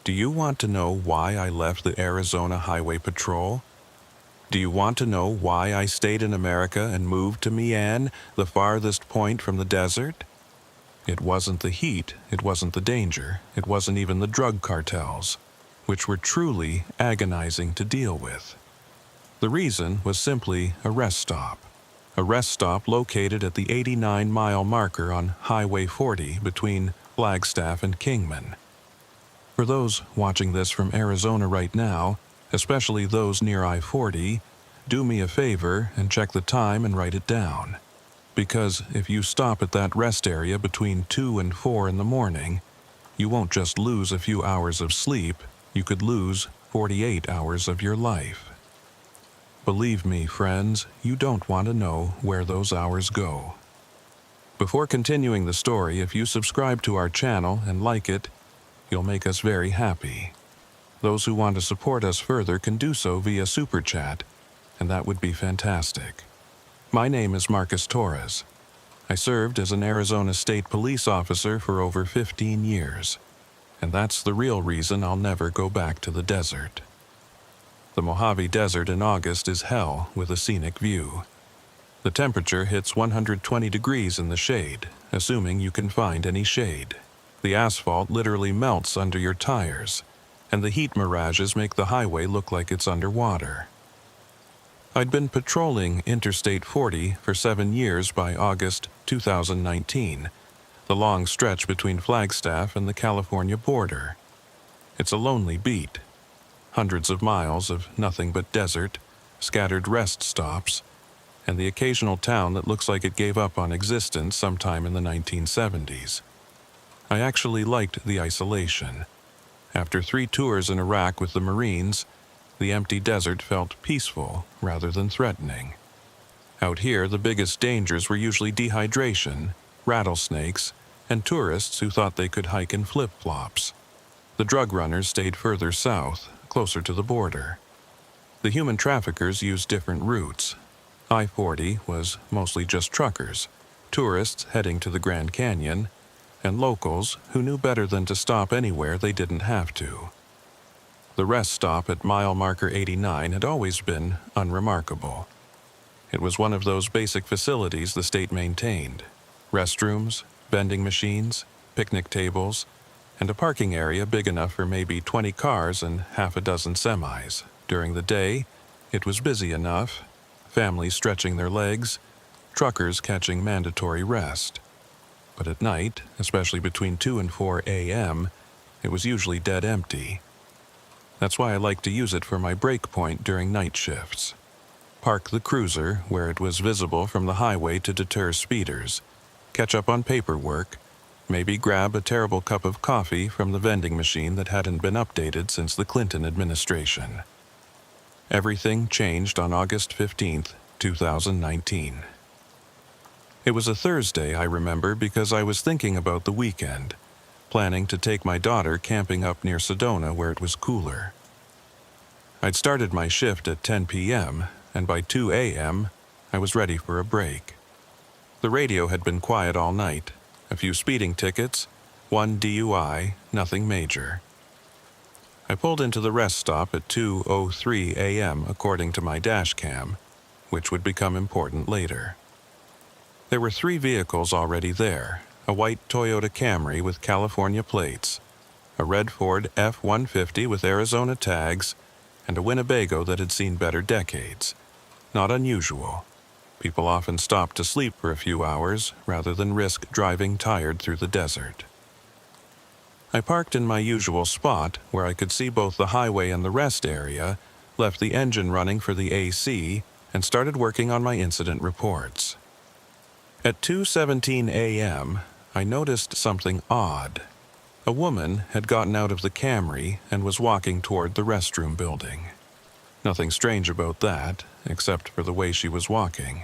Do you want to know why I left the Arizona Highway Patrol? Do you want to know why I stayed in America and moved to Miami, the farthest point from the desert? It wasn't the heat, it wasn't the danger, it wasn't even the drug cartels, which were truly agonizing to deal with. The reason was simply a rest stop. A rest stop located at the 89-mile marker on Highway 40 between Flagstaff and Kingman. For those watching this from Arizona right now, especially those near I-40, do me a favor and check the time and write it down. Because if you stop at that rest area between 2 and 4 in the morning, you won't just lose a few hours of sleep, you could lose 48 hours of your life. Believe me, friends, you don't want to know where those hours go. Before continuing the story, if you subscribe to our channel and like it, you'll make us very happy. Those who want to support us further can do so via Super Chat, and that would be fantastic. My name is Marcus Torres. I served as an Arizona State Police officer for over 15 years, and that's the real reason I'll never go back to the desert. The Mojave Desert in August is hell with a scenic view. The temperature hits 120 degrees in the shade, assuming you can find any shade. The asphalt literally melts under your tires, and the heat mirages make the highway look like it's underwater. I'd been patrolling Interstate 40 for 7 years by August 2019, the long stretch between Flagstaff and the California border. It's a lonely beat. Hundreds of miles of nothing but desert, scattered rest stops, and the occasional town that looks like it gave up on existence sometime in the 1970s. I actually liked the isolation. After 3 tours in Iraq with the Marines, the empty desert felt peaceful rather than threatening. Out here, the biggest dangers were usually dehydration, rattlesnakes, and tourists who thought they could hike in flip-flops. The drug runners stayed further south, closer to the border. The human traffickers used different routes. I-40 was mostly just truckers, tourists heading to the Grand Canyon, and locals who knew better than to stop anywhere they didn't have to. The rest stop at mile marker 89 had always been unremarkable. It was one of those basic facilities the state maintained: restrooms, vending machines, picnic tables, and a parking area big enough for maybe 20 cars and half a dozen semis. During the day, it was busy enough, families stretching their legs, truckers catching mandatory rest. But at night, especially between 2 and 4 a.m., it was usually dead empty. That's why I like to use it for my break point during night shifts. Park the cruiser where it was visible from the highway to deter speeders, catch up on paperwork, maybe grab a terrible cup of coffee from the vending machine that hadn't been updated since the Clinton administration. Everything changed on August 15th, 2019. It was a Thursday, I remember, because I was thinking about the weekend, planning to take my daughter camping up near Sedona where it was cooler. I'd started my shift at 10 p.m., and by 2 a.m., I was ready for a break. The radio had been quiet all night, a few speeding tickets, 1 DUI, nothing major. I pulled into the rest stop at 2:03 a.m. according to my dash cam, which would become important later. There were 3 vehicles already there: a white Toyota Camry with California plates, a red Ford F-150 with Arizona tags, and a Winnebago that had seen better decades. Not unusual. People often stopped to sleep for a few hours rather than risk driving tired through the desert. I parked in my usual spot where I could see both the highway and the rest area, left the engine running for the AC, and started working on my incident reports. At 2:17 a.m., I noticed something odd. A woman had gotten out of the Camry and was walking toward the restroom building. Nothing strange about that, except for the way she was walking.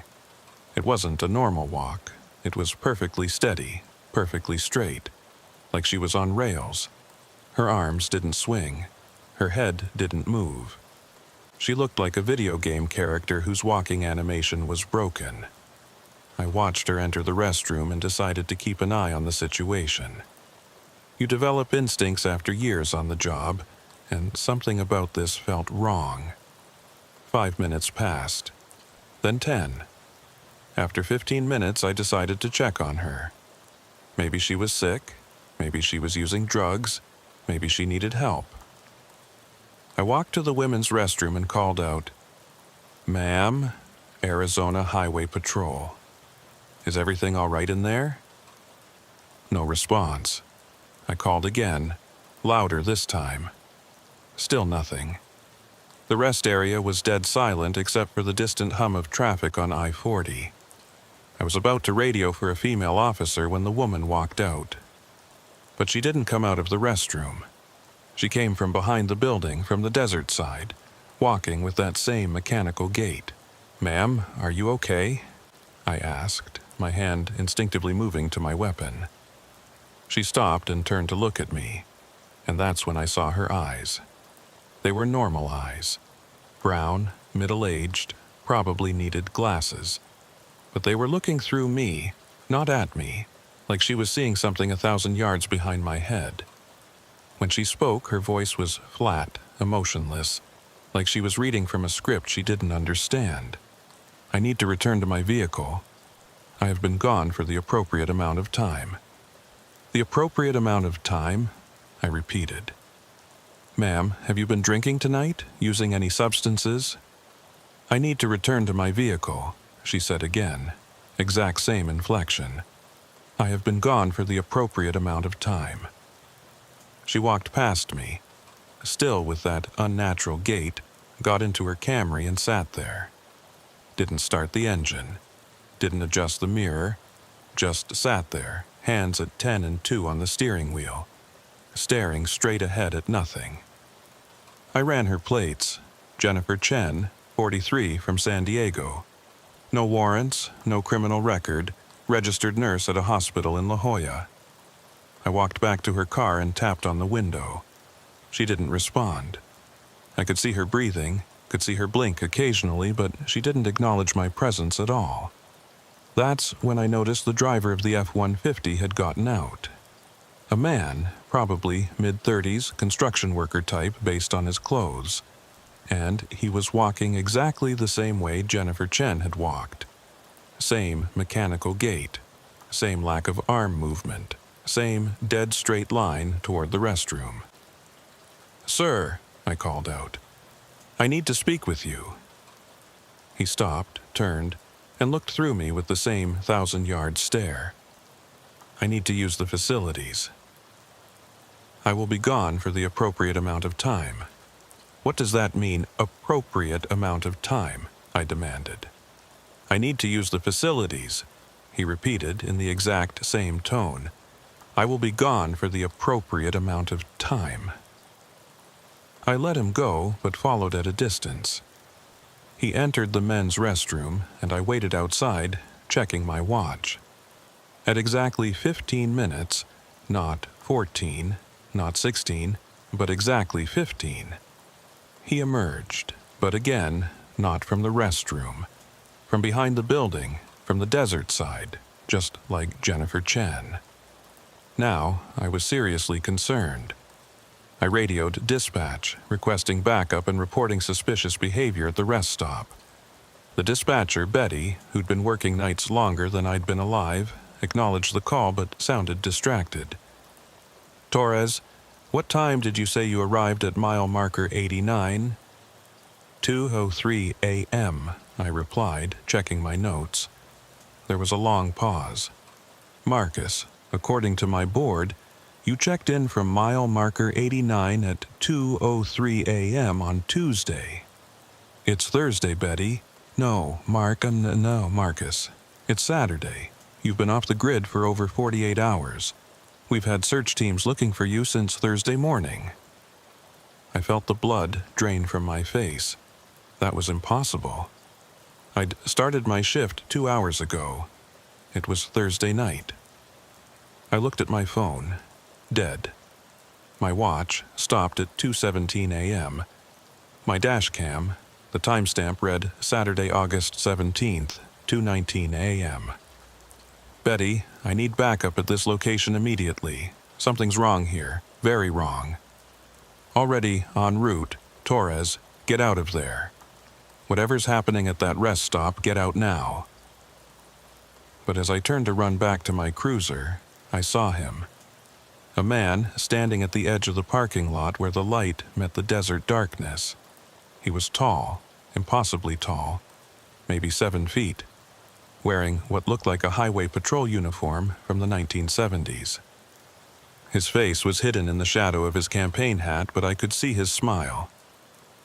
It wasn't a normal walk. It was perfectly steady, perfectly straight, like she was on rails. Her arms didn't swing. Her head didn't move. She looked like a video game character whose walking animation was broken. I watched her enter the restroom and decided to keep an eye on the situation. You develop instincts after years on the job, and something about this felt wrong. 5 minutes passed, then 10. After 15 minutes, I decided to check on her. Maybe she was sick, maybe she was using drugs, maybe she needed help. I walked to the women's restroom and called out, "Ma'am, Arizona Highway Patrol. Is everything all right in there?" No response. I called again, louder this time. Still nothing. The rest area was dead silent except for the distant hum of traffic on I-40. I was about to radio for a female officer when the woman walked out. But she didn't come out of the restroom. She came from behind the building, from the desert side, walking with that same mechanical gait. "Ma'am, are you okay?" I asked, my hand instinctively moving to my weapon. She stopped and turned to look at me, and that's when I saw her eyes. They were normal eyes. Brown, middle-aged, probably needed glasses. But they were looking through me, not at me, like she was seeing something 1,000 yards behind my head. When she spoke, her voice was flat, emotionless, like she was reading from a script she didn't understand. "I need to return to my vehicle. I have been gone for the appropriate amount of time." "The appropriate amount of time?" I repeated. "Ma'am, have you been drinking tonight? Using any substances?" "I need to return to my vehicle," she said again, exact same inflection. "I have been gone for the appropriate amount of time." She walked past me, still with that unnatural gait, got into her Camry and sat there. Didn't start the engine, didn't adjust the mirror, just sat there, hands at 10 and 2 on the steering wheel, staring straight ahead at nothing. I ran her plates. Jennifer Chen, 43, from San Diego. No warrants, no criminal record, registered nurse at a hospital in La Jolla. I walked back to her car and tapped on the window. She didn't respond. I could see her breathing, could see her blink occasionally, but she didn't acknowledge my presence at all. That's when I noticed the driver of the F-150 had gotten out. A man, probably mid-30s, construction worker type based on his clothes. And he was walking exactly the same way Jennifer Chen had walked. Same mechanical gait, same lack of arm movement, same dead straight line toward the restroom. "Sir," I called out, "I need to speak with you." He stopped, turned, and looked through me with the same 1,000-yard stare. "I need to use the facilities." "I will be gone for the appropriate amount of time." "What does that mean, appropriate amount of time?" I demanded. "I need to use the facilities," he repeated in the exact same tone. "I will be gone for the appropriate amount of time." I let him go, but followed at a distance. He entered the men's restroom, and I waited outside, checking my watch. At exactly 15 minutes, not 14, not 16, but exactly 15, he emerged, but again, not from the restroom. From behind the building, from the desert side, just like Jennifer Chen. Now, I was seriously concerned. I radioed dispatch, requesting backup and reporting suspicious behavior at the rest stop. The dispatcher, Betty, who'd been working nights longer than I'd been alive, acknowledged the call but sounded distracted. "Torres, what time did you say you arrived at mile marker 89? 2:03 a.m., I replied, checking my notes. There was a long pause. "Marcus, according to my board, you checked in from mile marker 89 at 2:03 a.m. on Tuesday." "It's Thursday, Betty." No, Marcus. "It's Saturday. You've been off the grid for over 48 hours. We've had search teams looking for you since Thursday morning." I felt the blood drain from my face. That was impossible. I'd started my shift 2 hours ago. It was Thursday night. I looked at my phone. Dead. My watch stopped at 2:17 a.m. My dash cam, the timestamp read Saturday, August 17th, 2:19 a.m. "Betty, I need backup at this location immediately. Something's wrong here. Very wrong. Already en route. Torres, get out of there. Whatever's happening at that rest stop, get out now. But as I turned to run back to my cruiser, I saw him. A man standing at the edge of the parking lot where the light met the desert darkness. He was tall, impossibly tall, maybe 7 feet, wearing what looked like a highway patrol uniform from the 1970s. His face was hidden in the shadow of his campaign hat, but I could see his smile.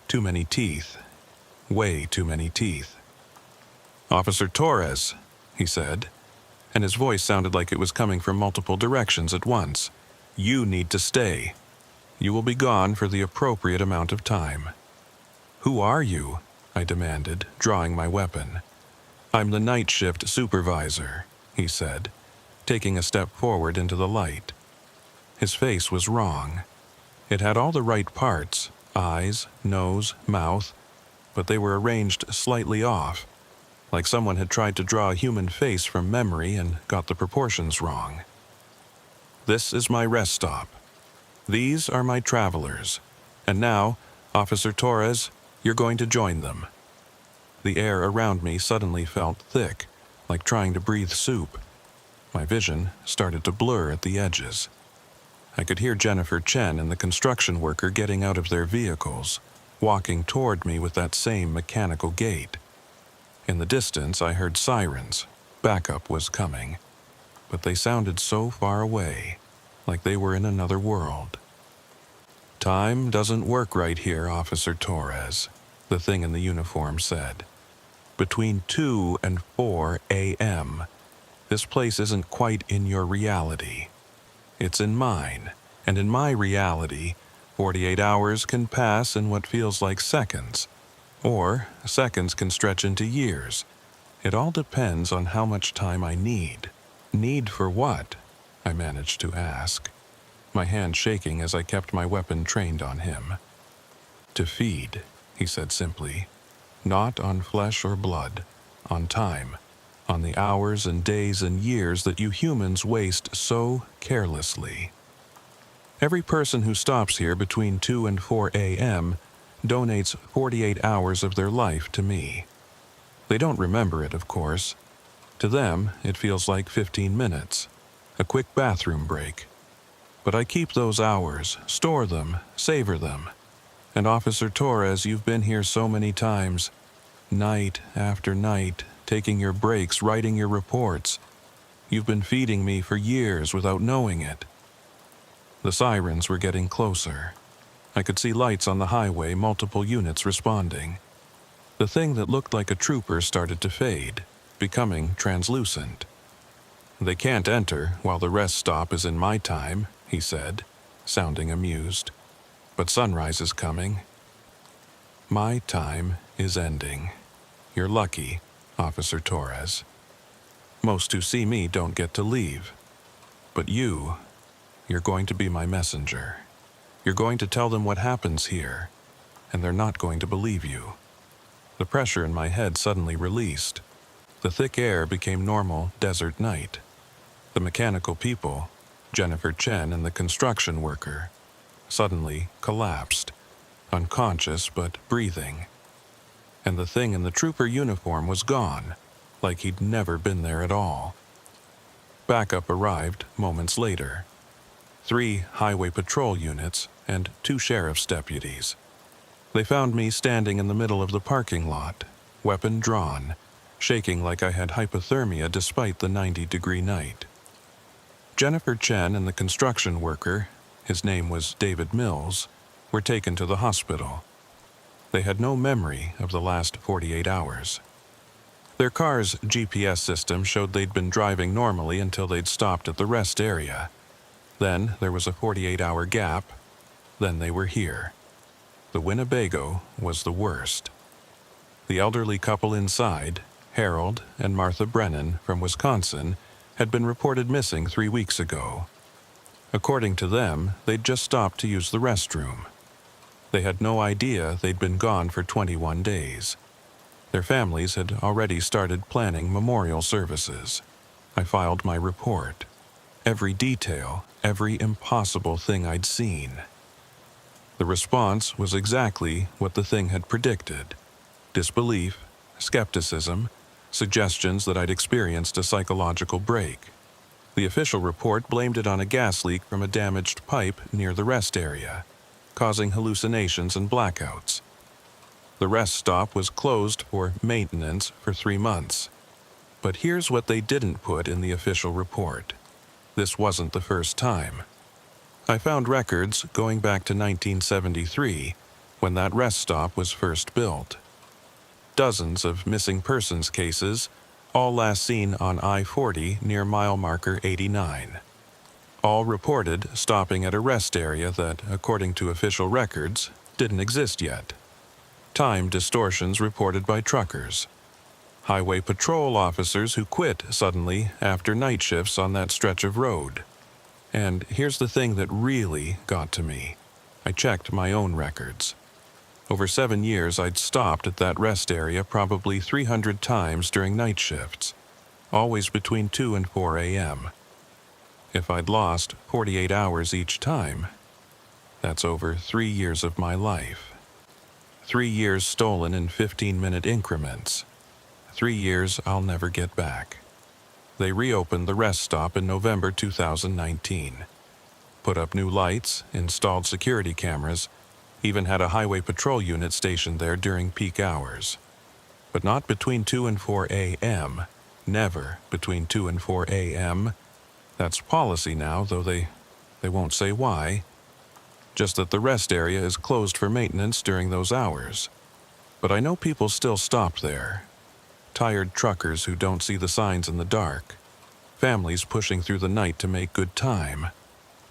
Too many teeth. Way too many teeth. "Officer Torres," he said, and his voice sounded like it was coming from multiple directions at once. "You need to stay. You will be gone for the appropriate amount of time." "Who are you?" I demanded, drawing my weapon. "I'm the night shift supervisor," he said, taking a step forward into the light. His face was wrong. It had all the right parts, eyes, nose, mouth, but they were arranged slightly off, like someone had tried to draw a human face from memory and got the proportions wrong. "This is my rest stop. These are my travelers. And now, Officer Torres, you're going to join them." The air around me suddenly felt thick, like trying to breathe soup. My vision started to blur at the edges. I could hear Jennifer Chen and the construction worker getting out of their vehicles, walking toward me with that same mechanical gait. In the distance, I heard sirens. Backup was coming. But they sounded so far away, like they were in another world. "Time doesn't work right here, Officer Torres," the thing in the uniform said. "Between 2 and 4 a.m., this place isn't quite in your reality. It's in mine, and in my reality, 48 hours can pass in what feels like seconds, or seconds can stretch into years. It all depends on how much time I need." "Need for what?" I managed to ask, my hand shaking as I kept my weapon trained on him. "To feed," he said simply. "Not on flesh or blood, on time, on the hours and days and years that you humans waste so carelessly. Every person who stops here between 2 and 4 a.m. donates 48 hours of their life to me. They don't remember it, of course. To them, it feels like 15 minutes, a quick bathroom break. But I keep those hours, store them, savor them. And Officer Torres, you've been here so many times, night after night, taking your breaks, writing your reports. You've been feeding me for years without knowing it." The sirens were getting closer. I could see lights on the highway, multiple units responding. The thing that looked like a trooper started to fade, becoming translucent. "They can't enter while the rest stop is in my time," he said, sounding amused. "But sunrise is coming. My time is ending. You're lucky, Officer Torres. Most who see me don't get to leave. But you're going to be my messenger. You're going to tell them what happens here, and they're not going to believe you." The pressure in my head suddenly released. The thick air became normal desert night. The mechanical people, Jennifer Chen and the construction worker, suddenly collapsed, unconscious but breathing. And the thing in the trooper uniform was gone, like he'd never been there at all. Backup arrived moments later. 3 highway patrol units and 2 sheriff's deputies. They found me standing in the middle of the parking lot, weapon drawn, shaking like I had hypothermia despite the 90-degree night. Jennifer Chen and the construction worker, his name was David Mills, were taken to the hospital. They had no memory of the last 48 hours. Their car's GPS system showed they'd been driving normally until they'd stopped at the rest area. Then there was a 48-hour gap. Then they were here. The Winnebago was the worst. The elderly couple inside, Harold and Martha Brennan from Wisconsin, had been reported missing 3 weeks ago. According to them, they'd just stopped to use the restroom. They had no idea they'd been gone for 21 days. Their families had already started planning memorial services. I filed my report. Every detail, every impossible thing I'd seen. The response was exactly what the thing had predicted: disbelief, skepticism, suggestions that I'd experienced a psychological break. The official report blamed it on a gas leak from a damaged pipe near the rest area, causing hallucinations and blackouts. The rest stop was closed for maintenance for 3 months. But here's what they didn't put in the official report. This wasn't the first time. I found records going back to 1973, when that rest stop was first built. Dozens of missing persons cases, all last seen on I-40 near mile marker 89. All reported stopping at a rest area that, according to official records, didn't exist yet. Time distortions reported by truckers. Highway patrol officers who quit suddenly after night shifts on that stretch of road. And here's the thing that really got to me. I checked my own records. Over 7 years, I'd stopped at that rest area probably 300 times during night shifts, always between 2 and 4 a.m. If I'd lost 48 hours each time, that's over 3 years of my life. 3 years stolen in 15-minute increments. 3 years I'll never get back. They reopened the rest stop in November 2019. Put up new lights, installed security cameras, even had a highway patrol unit stationed there during peak hours. But not between 2 and 4 a.m. Never between 2 and 4 a.m. That's policy now, though they won't say why. Just that the rest area is closed for maintenance during those hours. But I know people still stop there. Tired truckers who don't see the signs in the dark. Families pushing through the night to make good time.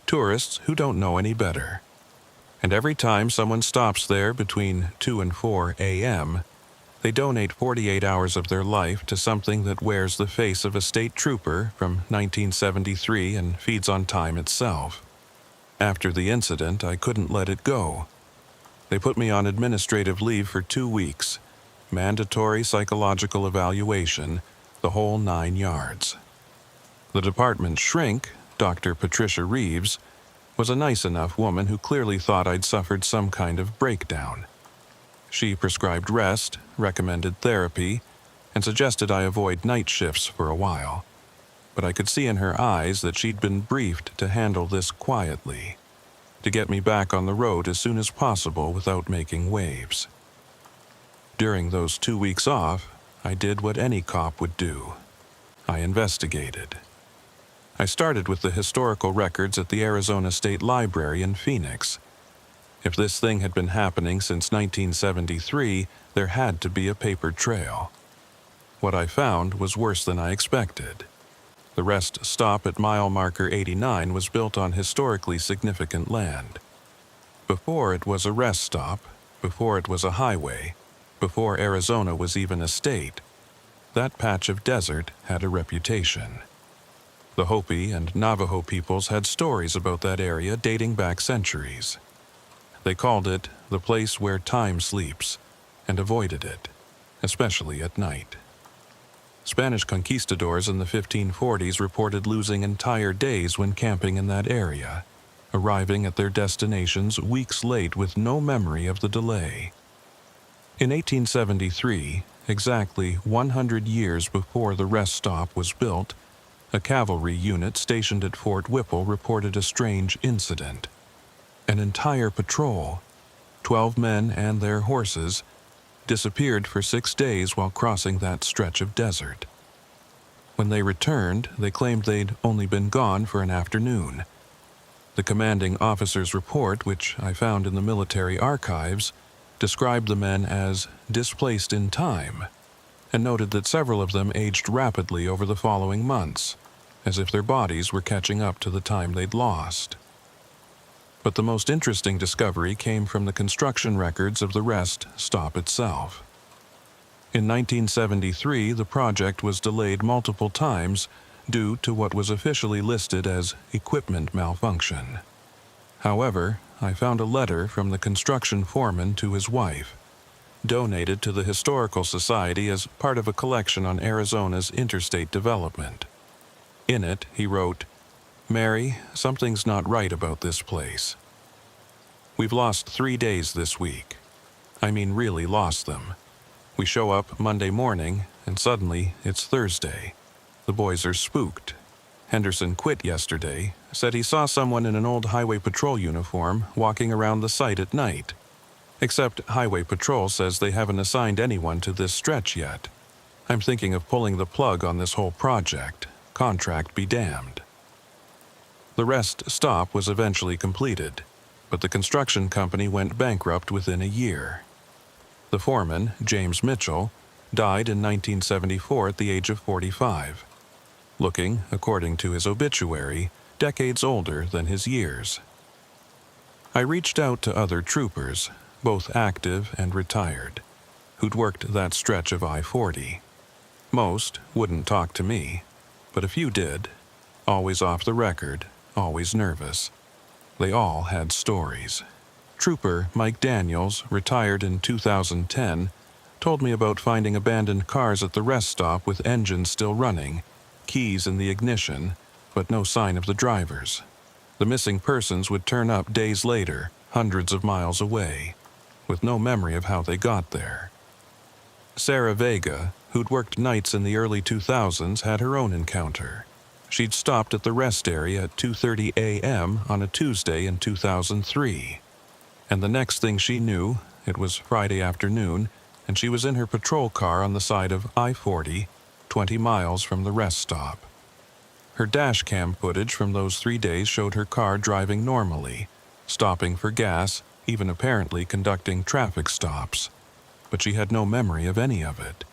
Tourists who don't know any better. And every time someone stops there between 2 and 4 a.m., they donate 48 hours of their life to something that wears the face of a state trooper from 1973 and feeds on time itself. After the incident, I couldn't let it go. They put me on administrative leave for 2 weeks. Mandatory psychological evaluation, the whole 9 yards. The department's shrink, Dr. Patricia Reeves, was a nice enough woman who clearly thought I'd suffered some kind of breakdown. She prescribed rest, recommended therapy, and suggested I avoid night shifts for a while. But I could see in her eyes that she'd been briefed to handle this quietly, to get me back on the road as soon as possible without making waves. During those 2 weeks off, I did what any cop would do. I investigated. I started with the historical records at the Arizona State Library in Phoenix. If this thing had been happening since 1973, there had to be a paper trail. What I found was worse than I expected. The rest stop at mile marker 89 was built on historically significant land. Before it was a rest stop, before it was a highway, before Arizona was even a state, that patch of desert had a reputation. The Hopi and Navajo peoples had stories about that area dating back centuries. They called it the place where time sleeps, and avoided it, especially at night. Spanish conquistadors in the 1540s reported losing entire days when camping in that area, arriving at their destinations weeks late with no memory of the delay. In 1873, exactly 100 years before the rest stop was built, a cavalry unit stationed at Fort Whipple reported a strange incident. An entire patrol, 12 men and their horses, disappeared for 6 days while crossing that stretch of desert. When they returned, they claimed they'd only been gone for an afternoon. The commanding officer's report, which I found in the military archives, described the men as displaced in time, and noted that several of them aged rapidly over the following months, as if their bodies were catching up to the time they'd lost. But the most interesting discovery came from the construction records of the rest stop itself. In 1973, the project was delayed multiple times due to what was officially listed as equipment malfunction. However, I found a letter from the construction foreman to his wife, donated to the Historical Society as part of a collection on Arizona's interstate development. In it, he wrote, Mary, something's not right about this place. We've lost 3 days this week. I mean, really lost them. We show up Monday morning, and suddenly it's Thursday. The boys are spooked. Henderson quit yesterday, said he saw someone in an old highway patrol uniform walking around the site at night. Except highway patrol says they haven't assigned anyone to this stretch yet. I'm thinking of pulling the plug on this whole project. Contract be damned. The rest stop was eventually completed, but the construction company went bankrupt within a year. The foreman, James Mitchell, died in 1974 at the age of 45, looking, according to his obituary, decades older than his years. I reached out to other troopers, both active and retired, who'd worked that stretch of I-40. Most wouldn't talk to me, but a few did, always off the record, always nervous. They all had stories. Trooper Mike Daniels, retired in 2010, told me about finding abandoned cars at the rest stop with engines still running, keys in the ignition, but no sign of the drivers. The missing persons would turn up days later, hundreds of miles away, with no memory of how they got there. Sarah Vega, who'd worked nights in the early 2000s, had her own encounter. She'd stopped at the rest area at 2:30 a.m. on a Tuesday in 2003. And the next thing she knew, it was Friday afternoon, and she was in her patrol car on the side of I-40, 20 miles from the rest stop. Her dash cam footage from those 3 days showed her car driving normally, stopping for gas, even apparently conducting traffic stops. But she had no memory of any of it.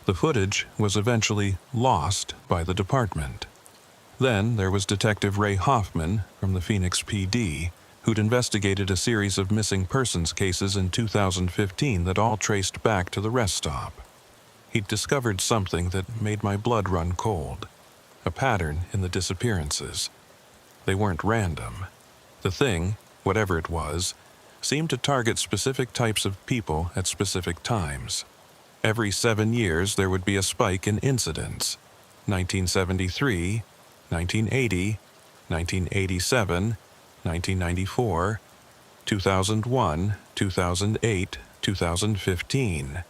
The footage was eventually lost by the department. Then there was Detective Ray Hoffman from the Phoenix PD, who'd investigated a series of missing persons cases in 2015 that all traced back to the rest stop. He'd discovered something that made my blood run cold, a pattern in the disappearances. They weren't random. The thing, whatever it was, seemed to target specific types of people at specific times. Every 7 years there would be a spike in incidents. 1973, 1980, 1987, 1994, 2001, 2008, 2015.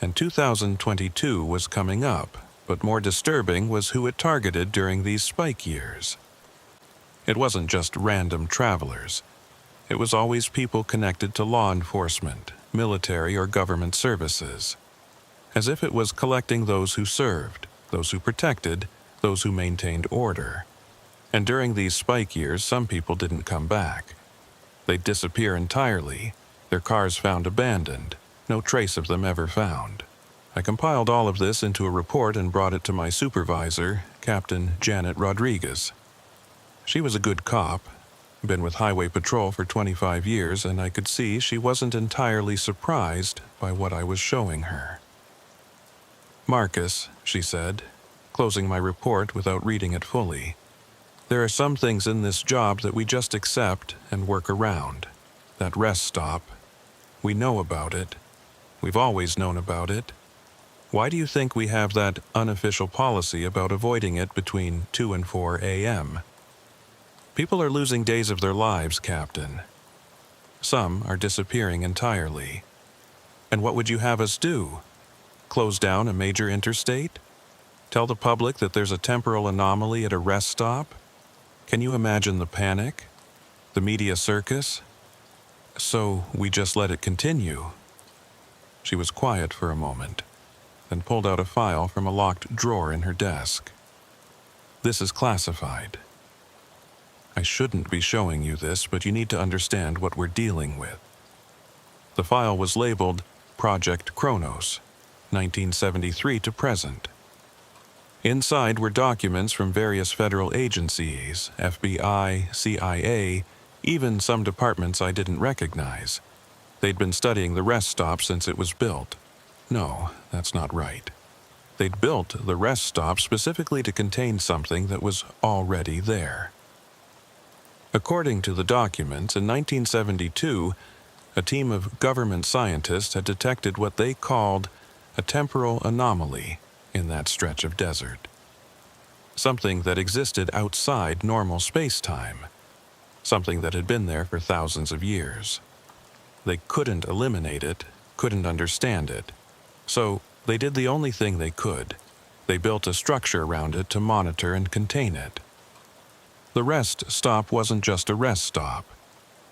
And 2022 was coming up, but more disturbing was who it targeted during these spike years. It wasn't just random travelers. It was always people connected to law enforcement, military or government services. As if it was collecting those who served, those who protected, those who maintained order. And during these spike years, some people didn't come back. They'd disappear entirely, their cars found abandoned, no trace of them ever found. I compiled all of this into a report and brought it to my supervisor, Captain Janet Rodriguez. She was a good cop, been with Highway Patrol for 25 years, and I could see she wasn't entirely surprised by what I was showing her. "Marcus," she said, closing my report without reading it fully, "there are some things in this job that we just accept and work around. That rest stop. We know about it. We've always known about it. Why do you think we have that unofficial policy about avoiding it between 2 and 4 a.m.? People are losing days of their lives, Captain. Some are disappearing entirely. And what would you have us do? Close down a major interstate? Tell the public that there's a temporal anomaly at a rest stop? Can you imagine the panic? The media circus? So we just let it continue." She was quiet for a moment, then pulled out a file from a locked drawer in her desk. "This is classified. I shouldn't be showing you this, but you need to understand what we're dealing with." The file was labeled Project Kronos, 1973 to present. Inside were documents from various federal agencies, FBI, CIA, even some departments I didn't recognize. They'd been studying the rest stop since it was built. No, that's not right. They'd built the rest stop specifically to contain something that was already there. According to the documents, in 1972, a team of government scientists had detected what they called a temporal anomaly in that stretch of desert. something that existed outside normal space-time, something that had been there for thousands of years. They couldn't eliminate it, couldn't understand it, so they did the only thing they could. They built a structure around it to monitor and contain it. The rest stop wasn't just a rest stop.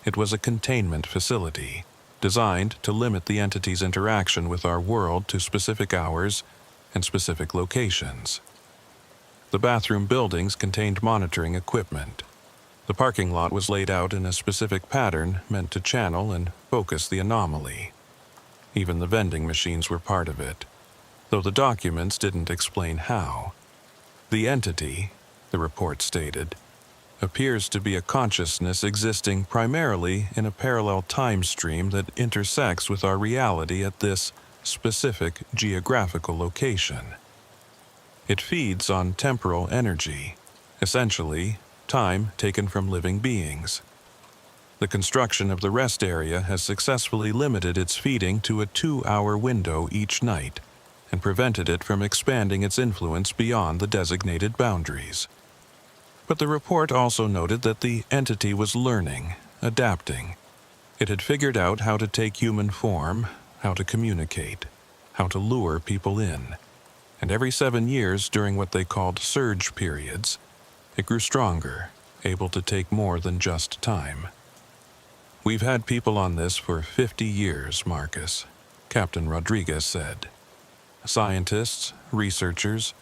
It was a containment facility, designed to limit the entity's interaction with our world to specific hours and specific locations. The bathroom buildings contained monitoring equipment. The parking lot was laid out in a specific pattern meant to channel and focus the anomaly. Even the vending machines were part of it, though the documents didn't explain how. The entity, the report stated, appears to be a consciousness existing primarily in a parallel time stream that intersects with our reality at this specific geographical location. It feeds on temporal energy, essentially time taken from living beings. The construction of the rest area has successfully limited its feeding to a 2-hour window each night and prevented it from expanding its influence beyond the designated boundaries. But the report also noted that the entity was learning, adapting. It had figured out how to take human form, how to communicate, how to lure people in. And every 7 years, during what they called surge periods, it grew stronger, able to take more than just time. "We've had people on this for 50 years, Marcus," Captain Rodriguez said. "Scientists, researchers,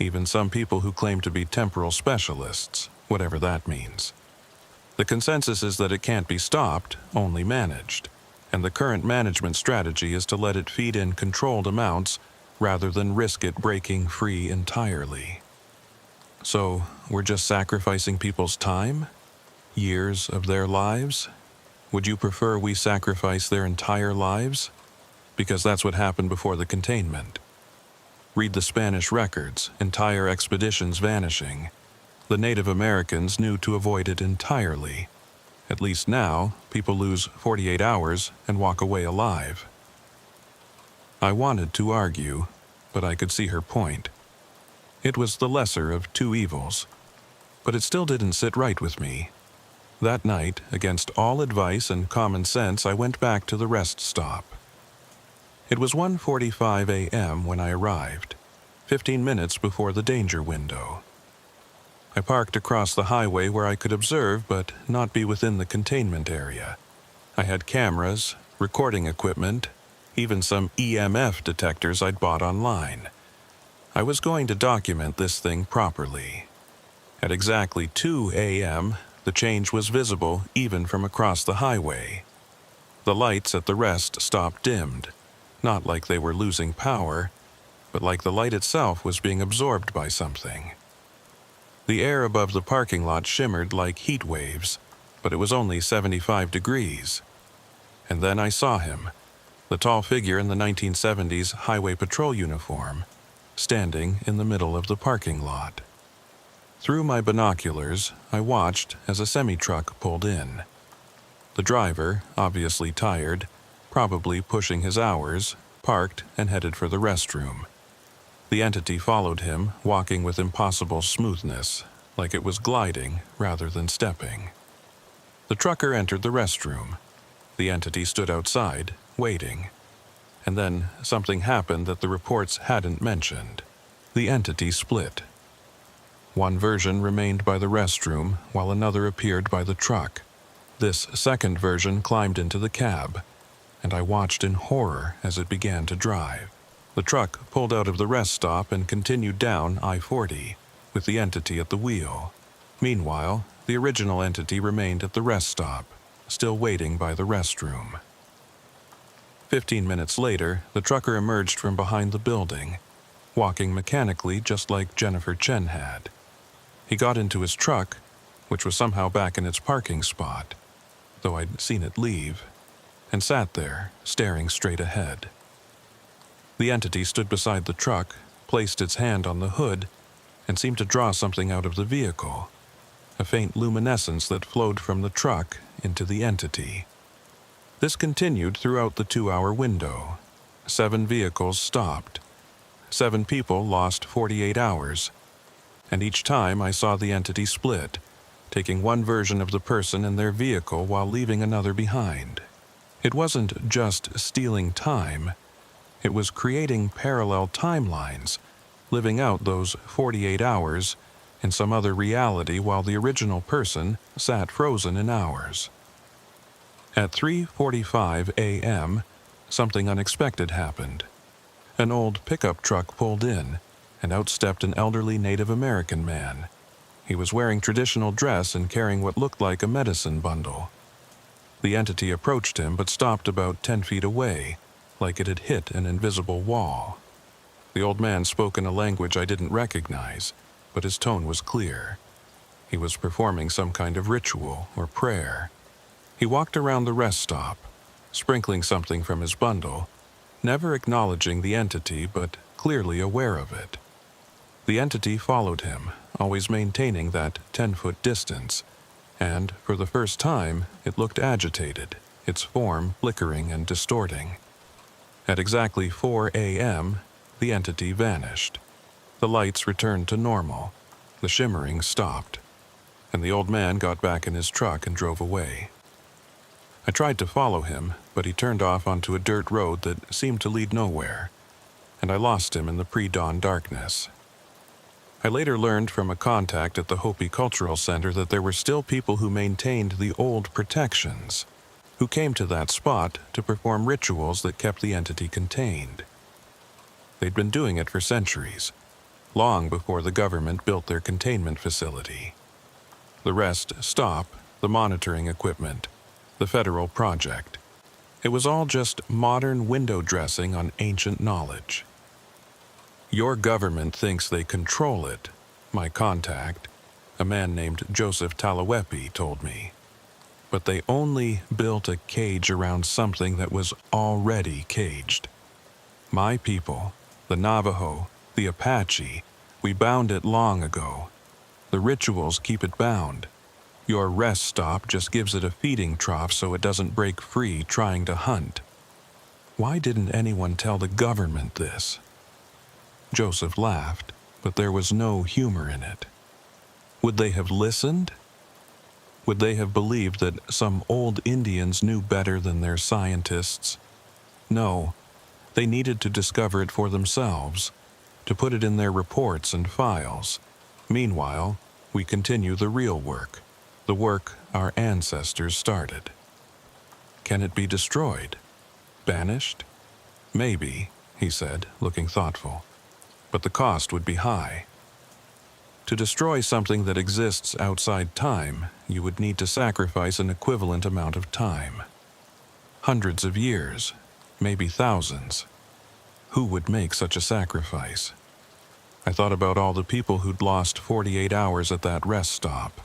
even some people who claim to be temporal specialists, whatever that means. The consensus is that it can't be stopped, only managed, and the current management strategy is to let it feed in controlled amounts rather than risk it breaking free entirely." So, we're just sacrificing people's time? Years of their lives? Would you prefer we sacrifice their entire lives? Because that's what happened before the containment. Read the Spanish records, entire expeditions vanishing. The Native Americans knew to avoid it entirely. At least now, people lose 48 hours and walk away alive. I wanted to argue, but I could see her point. It was the lesser of two evils, but it still didn't sit right with me. That night, against all advice and common sense, I went back to the rest stop. It was 1:45 a.m. when I arrived, 15 minutes before the danger window. I parked across the highway where I could observe but not be within the containment area. I had cameras, recording equipment, even some EMF detectors I'd bought online. I was going to document this thing properly. At exactly 2 a.m., the change was visible even from across the highway. The lights at the rest stop dimmed, not like they were losing power, but like the light itself was being absorbed by something. The air above the parking lot shimmered like heat waves, but it was only 75 degrees. And then I saw him, the tall figure in the 1970s highway patrol uniform, standing in the middle of the parking lot. Through my binoculars, I watched as a semi-truck pulled in. The driver, obviously tired, probably pushing his hours, parked and headed for the restroom. The entity followed him, walking with impossible smoothness, like it was gliding rather than stepping. The trucker entered the restroom. The entity stood outside, waiting. And then something happened that the reports hadn't mentioned. The entity split. One version remained by the restroom, while another appeared by the truck. This second version climbed into the cab, and I watched in horror as it began to drive. The truck pulled out of the rest stop and continued down I-40, with the entity at the wheel. Meanwhile, the original entity remained at the rest stop, still waiting by the restroom. 15 minutes later, the trucker emerged from behind the building, walking mechanically just like Jennifer Chen had. He got into his truck, which was somehow back in its parking spot, though I'd seen it leave, and sat there, staring straight ahead. The entity stood beside the truck, placed its hand on the hood, and seemed to draw something out of the vehicle, a faint luminescence that flowed from the truck into the entity. This continued throughout the 2-hour window. 7 vehicles stopped. 7 people lost 48 hours. and each time I saw the entity split, taking one version of the person and their vehicle while leaving another behind. It wasn't just stealing time, it was creating parallel timelines, living out those 48 hours in some other reality while the original person sat frozen in ours. At 3:45 a.m., something unexpected happened. An old pickup truck pulled in, and out stepped an elderly Native American man. He was wearing traditional dress and carrying what looked like a medicine bundle. The entity approached him but stopped about 10 feet away, like it had hit an invisible wall. The old man spoke in a language I didn't recognize, but his tone was clear. He was performing some kind of ritual or prayer. He walked around the rest stop, sprinkling something from his bundle, never acknowledging the entity but clearly aware of it. The entity followed him, always maintaining that 10-foot distance, and, for the first time, it looked agitated, its form flickering and distorting. At exactly 4 a.m., the entity vanished. The lights returned to normal, the shimmering stopped, and the old man got back in his truck and drove away. I tried to follow him, but he turned off onto a dirt road that seemed to lead nowhere, and I lost him in the pre-dawn darkness. I later learned from a contact at the Hopi Cultural Center that there were still people who maintained the old protections, who came to that spot to perform rituals that kept the entity contained. They'd been doing it for centuries, long before the government built their containment facility. The rest stop, the monitoring equipment, the federal project. It was all just modern window dressing on ancient knowledge. Your government thinks they control it, my contact, a man named Joseph Talawepi, told me. But they only built a cage around something that was already caged. My people, the Navajo, the Apache, we bound it long ago. The rituals keep it bound. Your rest stop just gives it a feeding trough so it doesn't break free trying to hunt. Why didn't anyone tell the government this? Joseph laughed, but there was no humor in it. Would they have listened? Would they have believed that some old Indians knew better than their scientists? No, they needed to discover it for themselves, to put it in their reports and files. Meanwhile, we continue the real work, the work our ancestors started. Can it be destroyed? Banished? Maybe, he said, looking thoughtful. But the cost would be high. To destroy something that exists outside time, you would need to sacrifice an equivalent amount of time. Hundreds of years, maybe thousands. Who would make such a sacrifice? I thought about all the people who'd lost 48 hours at that rest stop.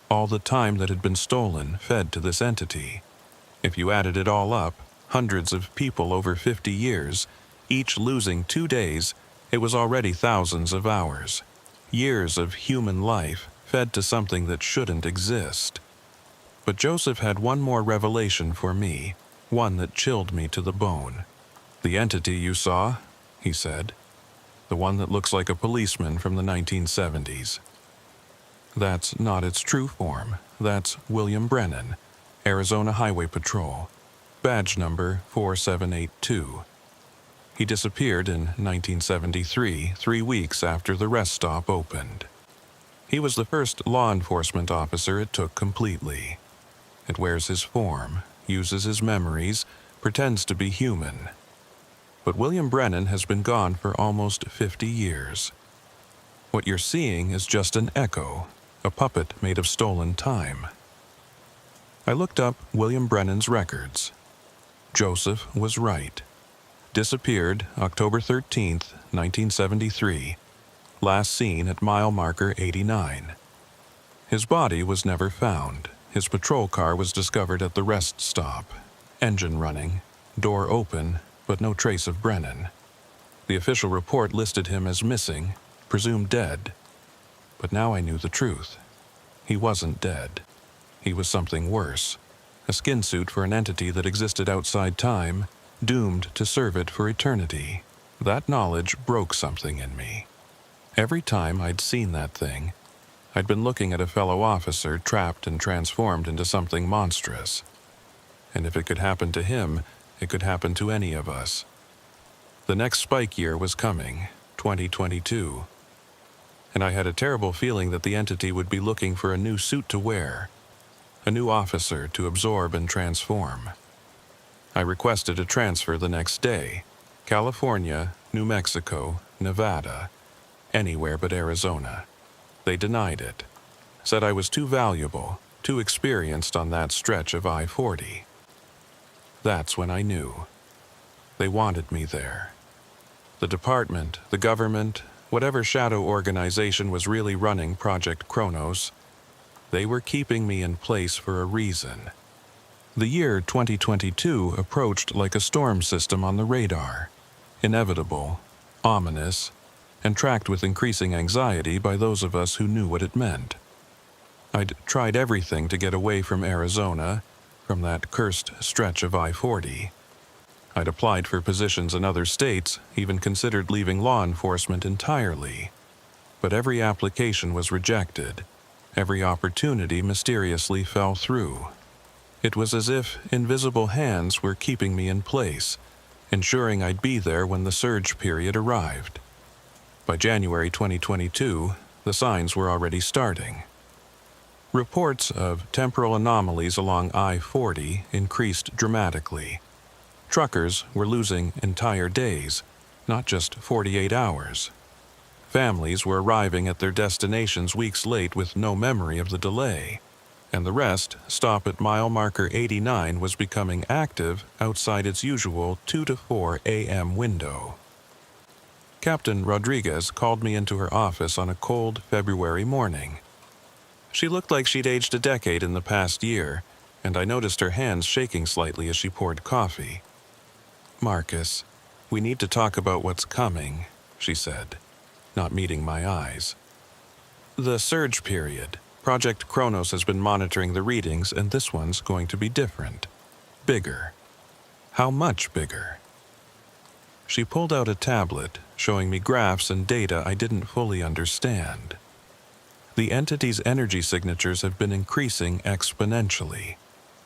All the time that had been stolen, fed to this entity. If you added it all up, hundreds of people over 50 years, each losing 2 days, it was already thousands of hours. Years of human life fed to something that shouldn't exist. But Joseph had one more revelation for me, one that chilled me to the bone. The entity you saw, he said, the one that looks like a policeman from the 1970s. That's not its true form. That's William Brennan, Arizona Highway Patrol, badge number 4782. He disappeared in 1973, 3 weeks after the rest stop opened. He was the first law enforcement officer it took completely. It wears his form, uses his memories, pretends to be human. But William Brennan has been gone for almost 50 years. What you're seeing is just an echo, a puppet made of stolen time. I looked up William Brennan's records. Joseph was right. Disappeared October 13th, 1973. Last seen at mile marker 89. His body was never found. His patrol car was discovered at the rest stop. Engine running, door open, but no trace of Brennan. The official report listed him as missing, presumed dead. But now I knew the truth. He wasn't dead. He was something worse. A skin suit for an entity that existed outside time, doomed to serve it for eternity. That knowledge broke something in me. Every time I'd seen that thing, I'd been looking at a fellow officer trapped and transformed into something monstrous. And if it could happen to him, it could happen to any of us. The next spike year was coming, 2022. And I had a terrible feeling that the entity would be looking for a new suit to wear, a new officer to absorb and transform. I requested a transfer the next day. California, New Mexico, Nevada, anywhere but Arizona. They denied it, said I was too valuable, too experienced on that stretch of I-40. That's when I knew. They wanted me there. The department, the government, whatever shadow organization was really running Project Kronos, they were keeping me in place for a reason. The year 2022 approached like a storm system on the radar, inevitable, ominous, and tracked with increasing anxiety by those of us who knew what it meant. I'd tried everything to get away from Arizona, from that cursed stretch of I-40. I'd applied for positions in other states, even considered leaving law enforcement entirely. But every application was rejected. Every opportunity mysteriously fell through. It was as if invisible hands were keeping me in place, ensuring I'd be there when the surge period arrived. By January 2022, the signs were already starting. Reports of temporal anomalies along I-40 increased dramatically. Truckers were losing entire days, not just 48 hours. Families were arriving at their destinations weeks late with no memory of the delay, and the rest stop at mile marker 89 was becoming active outside its usual 2 to 4 a.m. window. Captain Rodriguez called me into her office on a cold February morning. She looked like she'd aged a decade in the past year, and I noticed her hands shaking slightly as she poured coffee. "Marcus, we need to talk about what's coming," she said, not meeting my eyes. "The surge period. Project Kronos has been monitoring the readings, and this one's going to be different. Bigger. How much bigger?" She pulled out a tablet, showing me graphs and data I didn't fully understand. The entity's energy signatures have been increasing exponentially.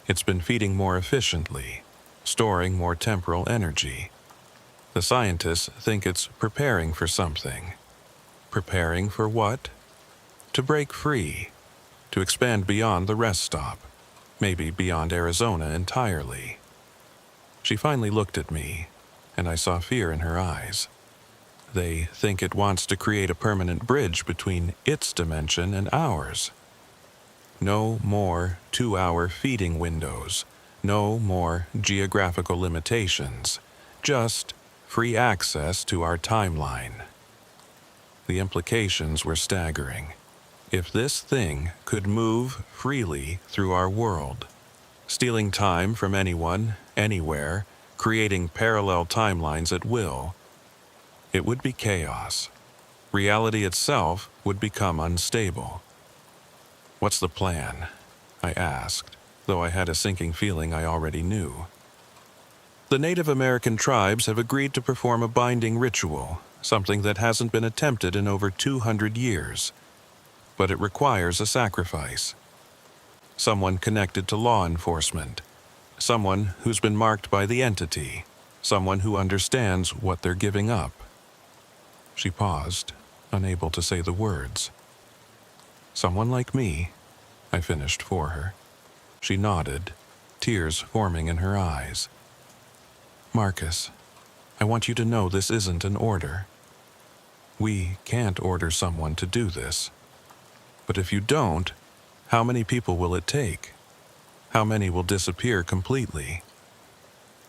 It's been feeding more efficiently, storing more temporal energy. The scientists think it's preparing for something. Preparing for what? To break free. To expand beyond the rest stop. Maybe beyond Arizona entirely. She finally looked at me, and I saw fear in her eyes. They think it wants to create a permanent bridge between its dimension and ours. No more 2-hour feeding windows. No more geographical limitations. Just free access to our timeline. The implications were staggering. If this thing could move freely through our world, stealing time from anyone, anywhere, creating parallel timelines at will, it would be chaos. Reality itself would become unstable. "What's the plan?" I asked, though I had a sinking feeling I already knew. "The Native American tribes have agreed to perform a binding ritual, something that hasn't been attempted in over 200 years. But it requires a sacrifice. Someone connected to law enforcement. Someone who's been marked by the entity. Someone who understands what they're giving up." She paused, unable to say the words. "Someone like me," I finished for her. She nodded, tears forming in her eyes. "Marcus, I want you to know this isn't an order. We can't order someone to do this. But if you don't, how many people will it take? How many will disappear completely?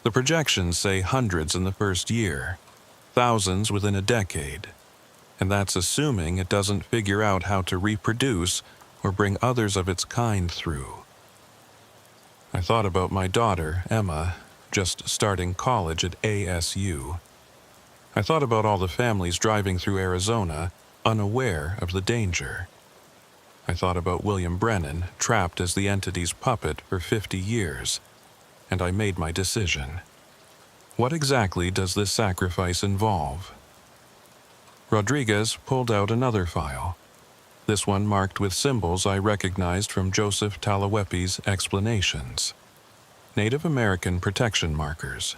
The projections say hundreds in the first year, thousands within a decade, and that's assuming it doesn't figure out how to reproduce or bring others of its kind through." I thought about my daughter, Emma, just starting college at ASU. I thought about all the families driving through Arizona, unaware of the danger. I thought about William Brennan, trapped as the entity's puppet for 50 years, and I made my decision. What exactly does this sacrifice involve? Rodriguez pulled out another file, this one marked with symbols I recognized from Joseph Talawepi's explanations. Native American protection markers.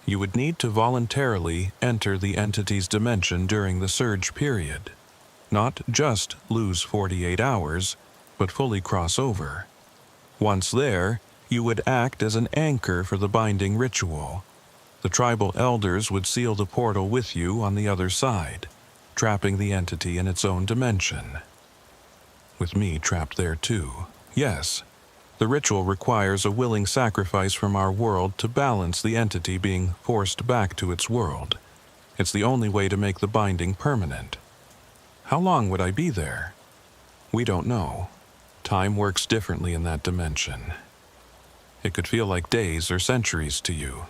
You would need to voluntarily enter the entity's dimension during the surge period. Not just lose 48 hours, but fully cross over. Once there, you would act as an anchor for the binding ritual. The tribal elders would seal the portal with you on the other side, trapping the entity in its own dimension. With me trapped there too. Yes, the ritual requires a willing sacrifice from our world to balance the entity being forced back to its world. It's the only way to make the binding permanent. How long would I be there? We don't know. Time works differently in that dimension. It could feel like days or centuries to you.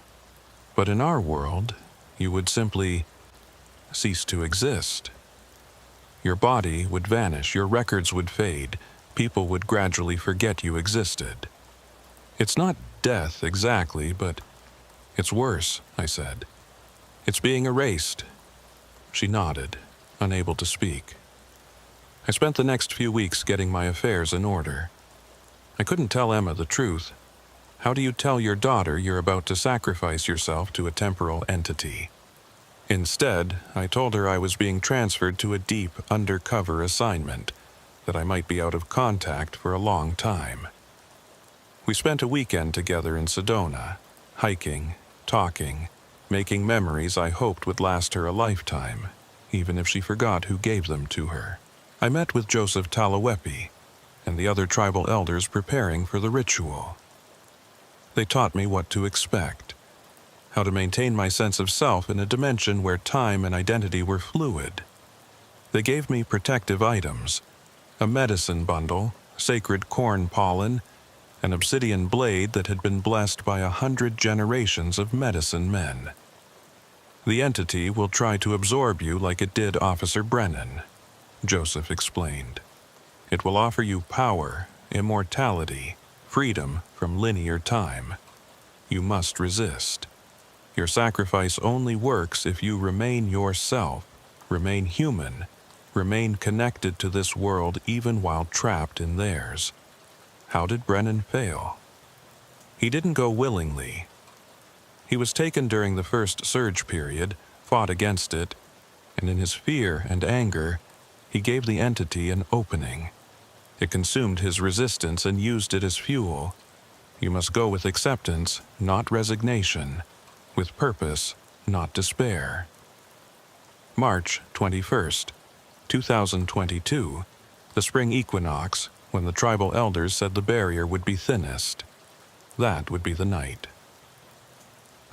But in our world, you would simply cease to exist. Your body would vanish, your records would fade, people would gradually forget you existed. It's not death exactly, but it's worse, I said. It's being erased. She nodded, unable to speak. I spent the next few weeks getting my affairs in order. I couldn't tell Emma the truth. How do you tell your daughter you're about to sacrifice yourself to a temporal entity? Instead, I told her I was being transferred to a deep, undercover assignment, that I might be out of contact for a long time. We spent a weekend together in Sedona, hiking, talking, making memories I hoped would last her a lifetime, even if she forgot who gave them to her. I met with Joseph Talawepi and the other tribal elders preparing for the ritual. They taught me what to expect, how to maintain my sense of self in a dimension where time and identity were fluid. They gave me protective items, a medicine bundle, sacred corn pollen, an obsidian blade that had been blessed by 100 generations of medicine men. The entity will try to absorb you like it did Officer Brennan, Joseph explained. It will offer you power, immortality, freedom from linear time. You must resist. Your sacrifice only works if you remain yourself, remain human, remain connected to this world even while trapped in theirs. How did Brennan fail? He didn't go willingly. He was taken during the first surge period, fought against it, and in his fear and anger, he gave the entity an opening. It consumed his resistance and used it as fuel. You must go with acceptance, not resignation, with purpose, not despair. March 21st, 2022, the spring equinox, when the tribal elders said the barrier would be thinnest. That would be the night.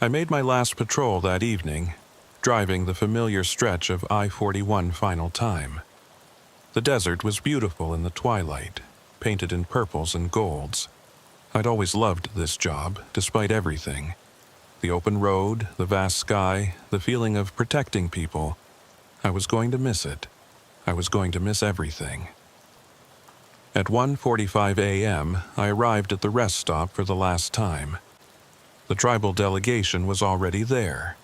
I made my last patrol that evening, driving the familiar stretch of I-41 final time. The desert was beautiful in the twilight, painted in purples and golds. I'd always loved this job, despite everything. The open road, the vast sky, the feeling of protecting people. I was going to miss it. I was going to miss everything. At 1:45 a.m., I arrived at the rest stop for the last time. The tribal delegation was already there.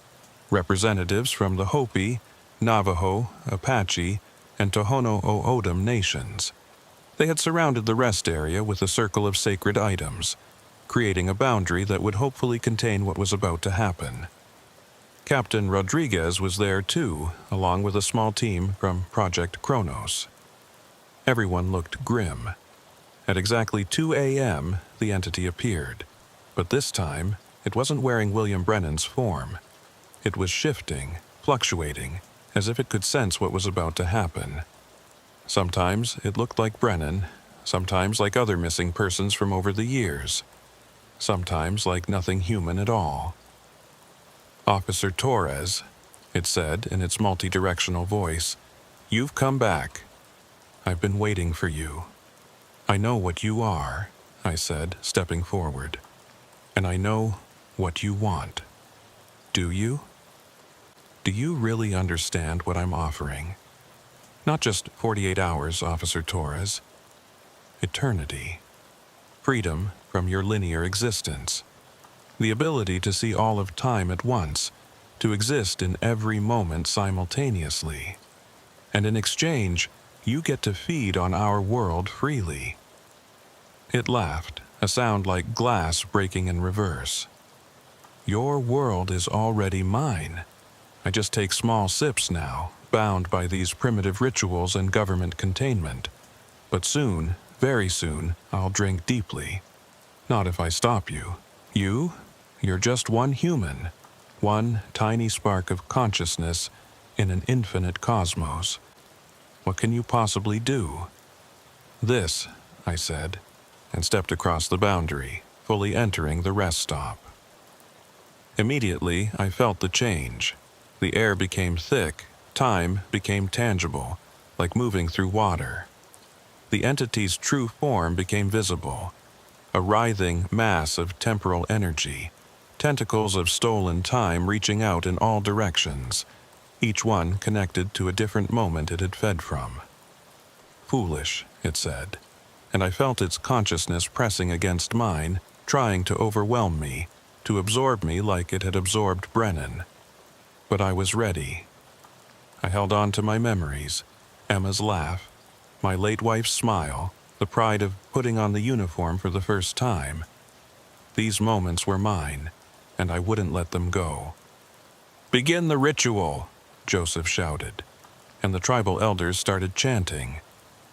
Representatives from the Hopi, Navajo, Apache, and Tohono O'odham nations. They had surrounded the rest area with a circle of sacred items, creating a boundary that would hopefully contain what was about to happen. Captain Rodriguez was there too, along with a small team from Project Kronos. Everyone looked grim. At exactly 2 a.m., the entity appeared, but this time, it wasn't wearing William Brennan's form. It was shifting, fluctuating, as if it could sense what was about to happen. Sometimes it looked like Brennan, sometimes like other missing persons from over the years, sometimes like nothing human at all. Officer Torres, it said in its multi-directional voice, "You've come back. I've been waiting for you. I know what you are," I said, stepping forward. "And I know what you want. Do you? Do you really understand what I'm offering? Not just 48 hours, Officer Torres. Eternity. Freedom from your linear existence. The ability to see all of time at once, to exist in every moment simultaneously. And in exchange, you get to feed on our world freely." It laughed, a sound like glass breaking in reverse. "Your world is already mine. I just take small sips now, bound by these primitive rituals and government containment. But soon, very soon, I'll drink deeply. Not if I stop you. You're just one human, one tiny spark of consciousness in an infinite cosmos. What can you possibly do?" "This," I said, and stepped across the boundary, fully entering the rest stop. Immediately, I felt the change. The air became thick, time became tangible, like moving through water. The entity's true form became visible, a writhing mass of temporal energy, tentacles of stolen time reaching out in all directions, each one connected to a different moment it had fed from. "Foolish," it said, and I felt its consciousness pressing against mine, trying to overwhelm me, to absorb me like it had absorbed Brennan. But I was ready. I held on to my memories, Emma's laugh, my late wife's smile, the pride of putting on the uniform for the first time. These moments were mine, and I wouldn't let them go. "Begin the ritual," Joseph shouted, and the tribal elders started chanting,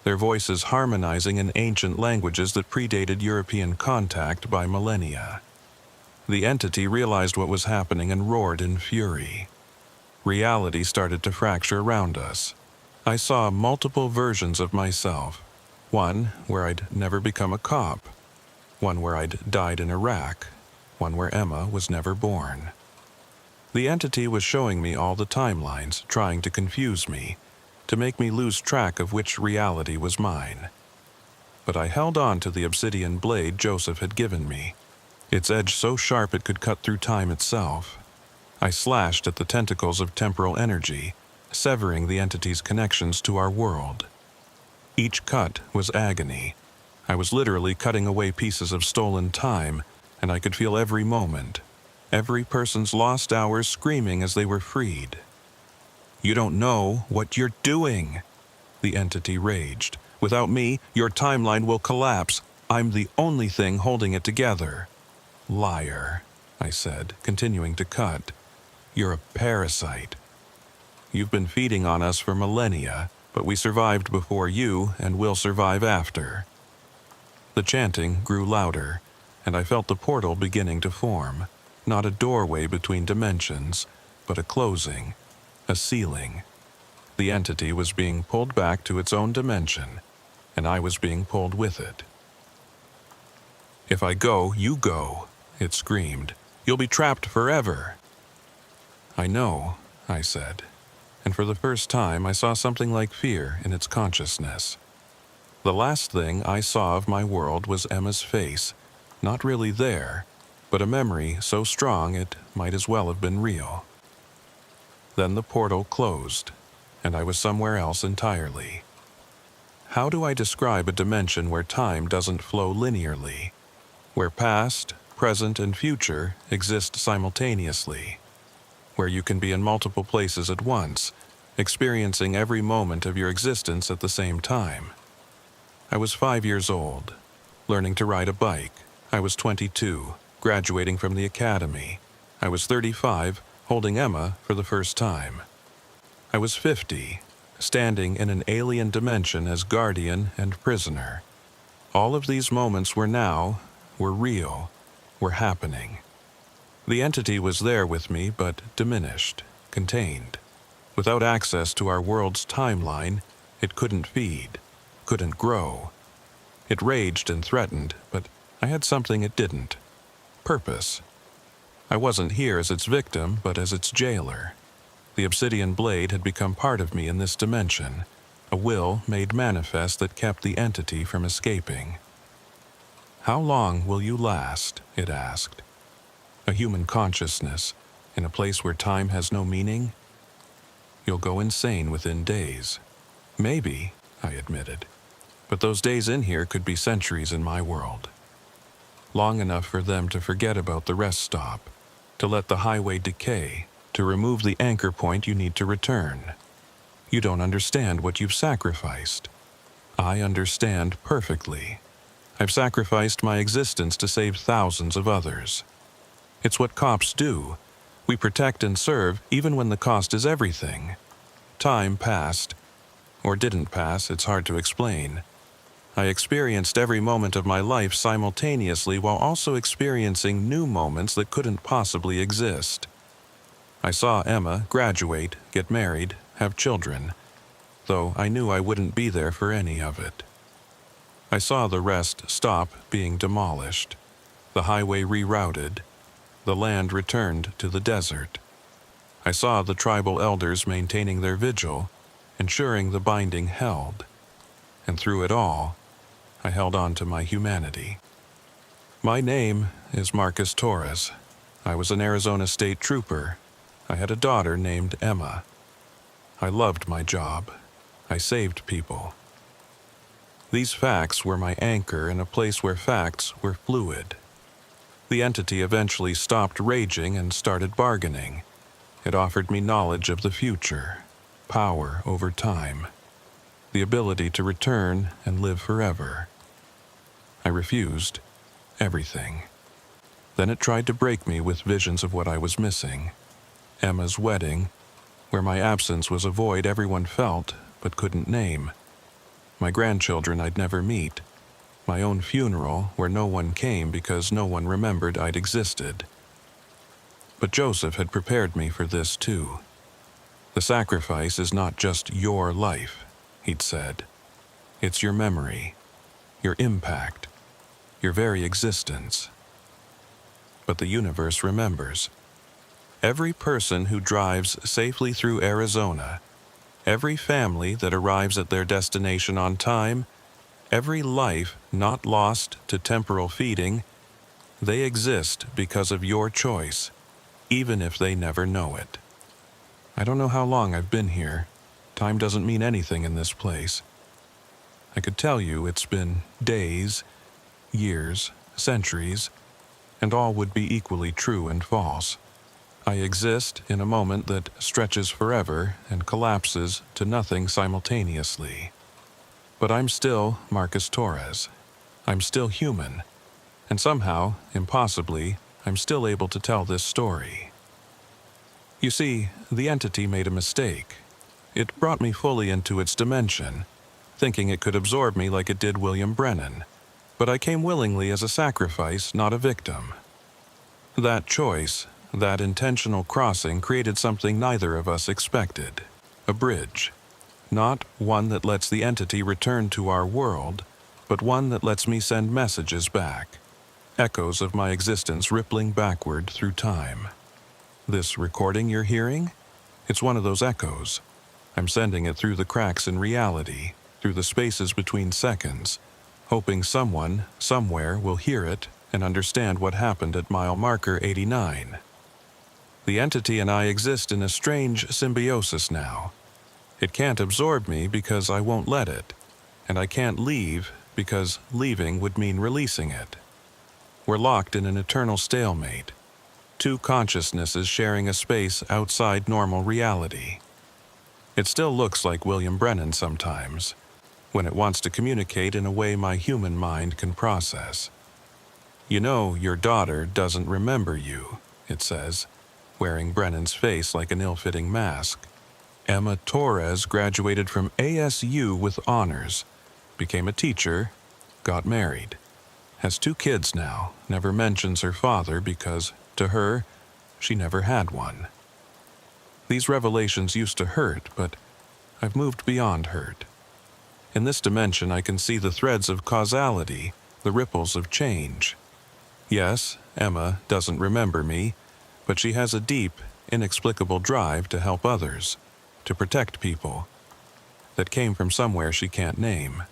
their voices harmonizing in ancient languages that predated European contact by millennia. The entity realized what was happening and roared in fury. Reality started to fracture around us. I saw multiple versions of myself, one where I'd never become a cop, one where I'd died in Iraq, one where Emma was never born. The entity was showing me all the timelines, trying to confuse me, to make me lose track of which reality was mine. But I held on to the obsidian blade Joseph had given me, its edge so sharp it could cut through time itself. I slashed at the tentacles of temporal energy, severing the entity's connections to our world. Each cut was agony. I was literally cutting away pieces of stolen time, and I could feel every moment, every person's lost hours screaming as they were freed. "You don't know what you're doing," the entity raged. "Without me, your timeline will collapse. I'm the only thing holding it together." "Liar," I said, continuing to cut. "You're a parasite. You've been feeding on us for millennia, but we survived before you and will survive after." The chanting grew louder, and I felt the portal beginning to form, not a doorway between dimensions, but a closing, a ceiling. The entity was being pulled back to its own dimension, and I was being pulled with it. "If I go, you go," it screamed. "You'll be trapped forever." "I know," I said, and for the first time I saw something like fear in its consciousness. The last thing I saw of my world was Emma's face, not really there, but a memory so strong it might as well have been real. Then the portal closed, and I was somewhere else entirely. How do I describe a dimension where time doesn't flow linearly, where past, present, and future exist simultaneously, where you can be in multiple places at once, experiencing every moment of your existence at the same time? I was 5 years old, learning to ride a bike. I was 22, graduating from the academy. I was 35, holding Emma for the first time. I was 50, standing in an alien dimension as guardian and prisoner. All of these moments were real, were happening. The entity was there with me, but diminished, contained. Without access to our world's timeline, it couldn't feed, couldn't grow. It raged and threatened, but I had something it didn't: purpose. I wasn't here as its victim, but as its jailer. The obsidian blade had become part of me in this dimension, a will made manifest that kept the entity from escaping. "How long will you last?" it asked. "A human consciousness, in a place where time has no meaning? You'll go insane within days." "Maybe," I admitted, "but those days in here could be centuries in my world. Long enough for them to forget about the rest stop, to let the highway decay, to remove the anchor point you need to return. You don't understand what you've sacrificed. I understand perfectly. I've sacrificed my existence to save thousands of others. It's what cops do. We protect and serve even when the cost is everything. Time passed, or didn't pass, it's hard to explain. I experienced every moment of my life simultaneously while also experiencing new moments that couldn't possibly exist. I saw Emma graduate, get married, have children, though I knew I wouldn't be there for any of it. I saw the rest stop being demolished, the highway rerouted, the land returned to the desert. I saw the tribal elders maintaining their vigil, ensuring the binding held. And through it all, I held on to my humanity. My name is Marcus Torres. I was an Arizona State Trooper. I had a daughter named Emma. I loved my job. I saved people. These facts were my anchor in a place where facts were fluid. The entity eventually stopped raging and started bargaining. It offered me knowledge of the future, power over time, the ability to return and live forever. I refused everything. Then it tried to break me with visions of what I was missing. Emma's wedding, where my absence was a void everyone felt but couldn't name. My grandchildren I'd never meet. My own funeral, where no one came because no one remembered I'd existed. But Joseph had prepared me for this too. The sacrifice is not just your life, he'd said. It's your memory, your impact, your very existence. But the universe remembers. Every person who drives safely through Arizona, every family that arrives at their destination on time, every life not lost to temporal feeding, they exist because of your choice, even if they never know it. I don't know how long I've been here. Time doesn't mean anything in this place. I could tell you it's been days, years, centuries, and all would be equally true and false. I exist in a moment that stretches forever and collapses to nothing simultaneously. But I'm still Marcus Torres. I'm still human. And somehow, impossibly, I'm still able to tell this story. You see, the entity made a mistake. It brought me fully into its dimension, thinking it could absorb me like it did William Brennan. But I came willingly as a sacrifice, not a victim. That choice, that intentional crossing created something neither of us expected. A bridge. Not one that lets the entity return to our world, but one that lets me send messages back. Echoes of my existence rippling backward through time. This recording you're hearing? It's one of those echoes. I'm sending it through the cracks in reality, through the spaces between seconds, hoping someone, somewhere, will hear it and understand what happened at mile marker 89. The entity and I exist in a strange symbiosis now. It can't absorb me because I won't let it, and I can't leave because leaving would mean releasing it. We're locked in an eternal stalemate, two consciousnesses sharing a space outside normal reality. It still looks like William Brennan sometimes, when it wants to communicate in a way my human mind can process. You know, your daughter doesn't remember you, it says, wearing Brennan's face like an ill-fitting mask. Emma Torres graduated from ASU with honors, became a teacher, got married, has 2 kids now, never mentions her father because, to her, she never had one. These revelations used to hurt, but I've moved beyond hurt. In this dimension, I can see the threads of causality, the ripples of change. Yes, Emma doesn't remember me, but she has a deep, inexplicable drive to help others, to protect people, that came from somewhere she can't name.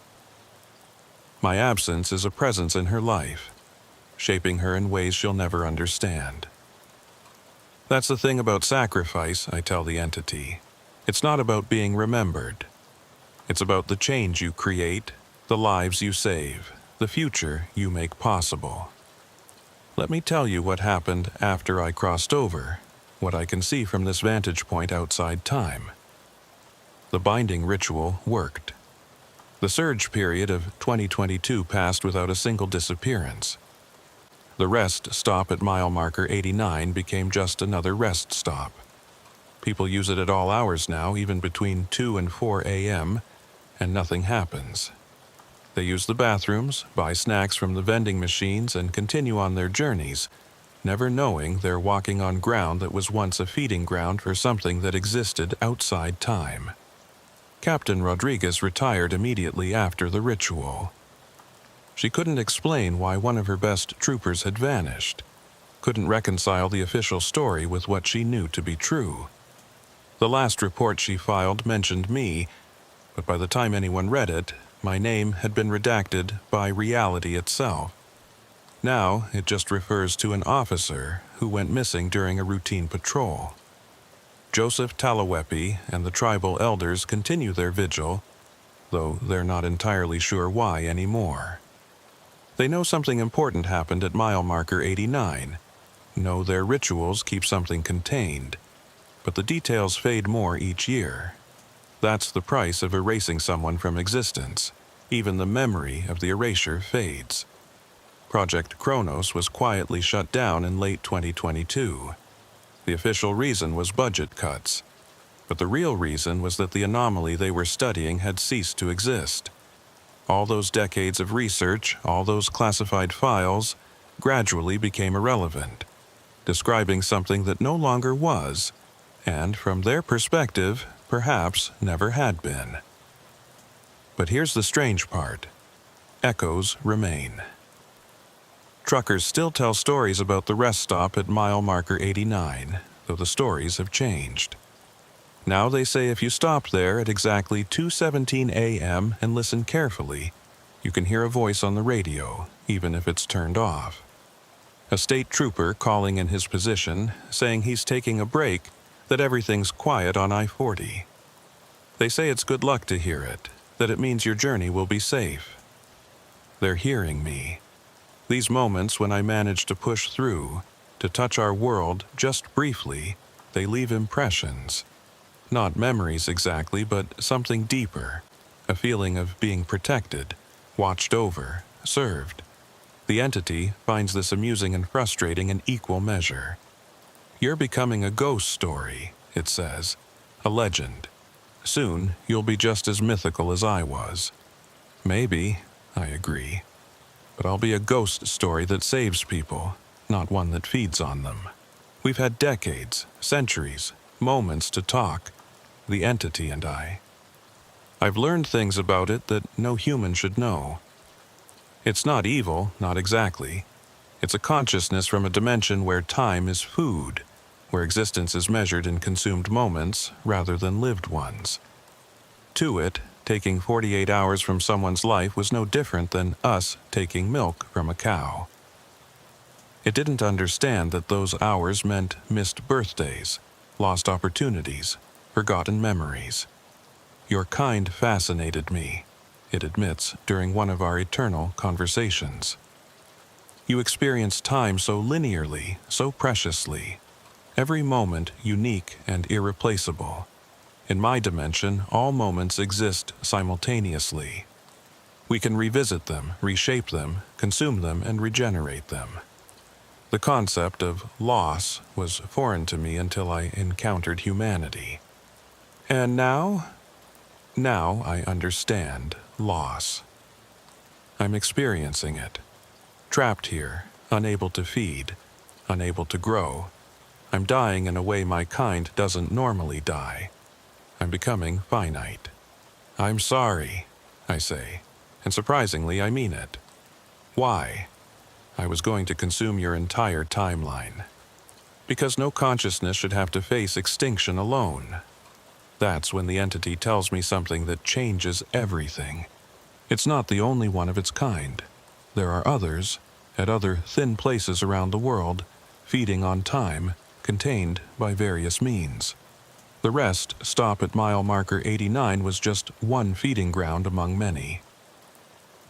My absence is a presence in her life, shaping her in ways she'll never understand. That's the thing about sacrifice, I tell the entity. It's not about being remembered. It's about the change you create, the lives you save, the future you make possible. Let me tell you what happened after I crossed over, what I can see from this vantage point outside time. The binding ritual worked. The surge period of 2022 passed without a single disappearance. The rest stop at mile marker 89 became just another rest stop. People use it at all hours now, even between 2 and 4 a.m., and nothing happens. They use the bathrooms, buy snacks from the vending machines, and continue on their journeys, never knowing they're walking on ground that was once a feeding ground for something that existed outside time. Captain Rodriguez retired immediately after the ritual. She couldn't explain why one of her best troopers had vanished, couldn't reconcile the official story with what she knew to be true. The last report she filed mentioned me, but by the time anyone read it, my name had been redacted by reality itself. Now it just refers to an officer who went missing during a routine patrol. Joseph Talawepi and the tribal elders continue their vigil, though they're not entirely sure why anymore. They know something important happened at mile marker 89, know their rituals keep something contained, but the details fade more each year. That's the price of erasing someone from existence. Even the memory of the erasure fades. Project Kronos was quietly shut down in late 2022. The official reason was budget cuts, but the real reason was that the anomaly they were studying had ceased to exist. All those decades of research, all those classified files, gradually became irrelevant, describing something that no longer was, and from their perspective, perhaps never had been. But here's the strange part. Echoes remain. Truckers still tell stories about the rest stop at mile marker 89, though the stories have changed. Now they say if you stop there at exactly 2:17 a.m. and listen carefully, you can hear a voice on the radio, even if it's turned off. A state trooper calling in his position, saying he's taking a break, that everything's quiet on I-40. They say it's good luck to hear it, that it means your journey will be safe. They're hearing me. These moments when I manage to push through, to touch our world just briefly, they leave impressions. Not memories exactly, but something deeper. A feeling of being protected, watched over, served. The entity finds this amusing and frustrating in equal measure. You're becoming a ghost story, it says, a legend. Soon, you'll be just as mythical as I was. Maybe, I agree. But I'll be a ghost story that saves people, not one that feeds on them. We've had decades, centuries, moments to talk, the entity and I. I've learned things about it that no human should know. It's not evil, not exactly. It's a consciousness from a dimension where time is food, where existence is measured in consumed moments rather than lived ones. To it, taking 48 hours from someone's life was no different than us taking milk from a cow. It didn't understand that those hours meant missed birthdays, lost opportunities, forgotten memories. Your kind fascinated me, it admits during one of our eternal conversations. You experience time so linearly, so preciously, every moment unique and irreplaceable. In my dimension, all moments exist simultaneously. We can revisit them, reshape them, consume them, and regenerate them. The concept of loss was foreign to me until I encountered humanity. And now I understand loss. I'm experiencing it. Trapped here, unable to feed, unable to grow. I'm dying in a way my kind doesn't normally die. I'm becoming finite. I'm sorry, I say, and surprisingly I mean it. Why? I was going to consume your entire timeline. Because no consciousness should have to face extinction alone. That's when the entity tells me something that changes everything. It's not the only one of its kind. There are others, at other thin places around the world, feeding on time, contained by various means. The rest stop at mile marker 89 was just one feeding ground among many.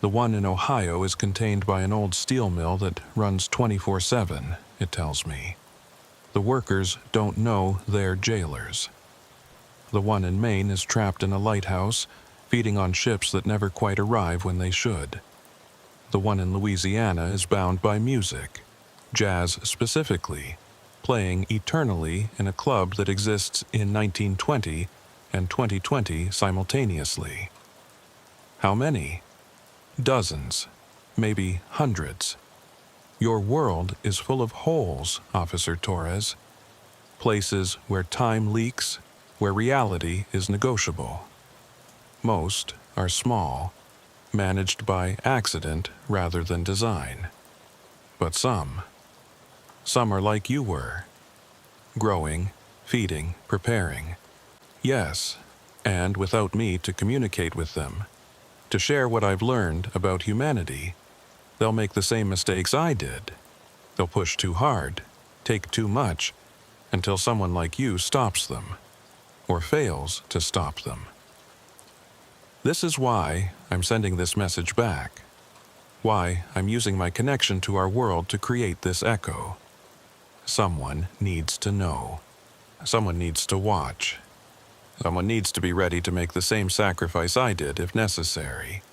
The one in Ohio is contained by an old steel mill that runs 24/7, it tells me. The workers don't know they're jailers. The one in Maine is trapped in a lighthouse, feeding on ships that never quite arrive when they should. The one in Louisiana is bound by music, jazz specifically, playing eternally in a club that exists in 1920 and 2020 simultaneously. How many? Dozens, maybe hundreds. Your world is full of holes, Officer Torres. Places where time leaks, where reality is negotiable. Most are small, managed by accident rather than design. But some are like you were. Growing, feeding, preparing. Yes, and without me to communicate with them, to share what I've learned about humanity, they'll make the same mistakes I did. They'll push too hard, take too much, until someone like you stops them, or fails to stop them. This is why I'm sending this message back, why I'm using my connection to our world to create this echo. Someone needs to know. Someone needs to watch. Someone needs to be ready to make the same sacrifice I did if necessary.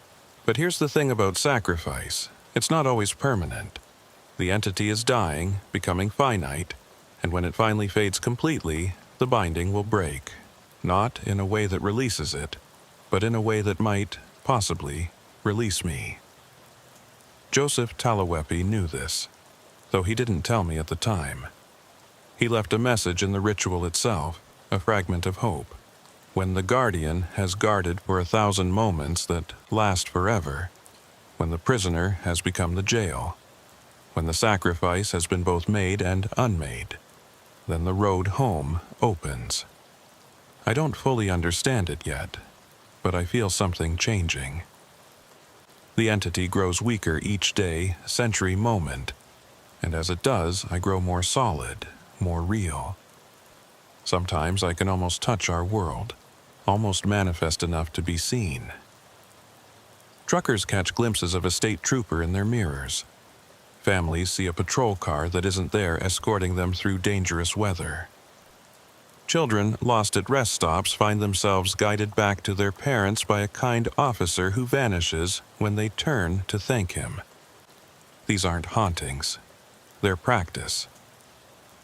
But here's the thing about sacrifice. It's not always permanent. The entity is dying, becoming finite, and when it finally fades completely, the binding will break. Not in a way that releases it, but in a way that might, possibly, release me. Joseph Talawepi knew this, though he didn't tell me at the time. He left a message in the ritual itself, a fragment of hope. When the guardian has guarded for 1,000 moments that last forever, when the prisoner has become the jail, when the sacrifice has been both made and unmade, then the road home opens. I don't fully understand it yet, but I feel something changing. The entity grows weaker each day, century, moment, and as it does, I grow more solid, more real. Sometimes I can almost touch our world, almost manifest enough to be seen. Truckers catch glimpses of a state trooper in their mirrors. Families see a patrol car that isn't there escorting them through dangerous weather. Children lost at rest stops find themselves guided back to their parents by a kind officer who vanishes when they turn to thank him. These aren't hauntings. They're practice.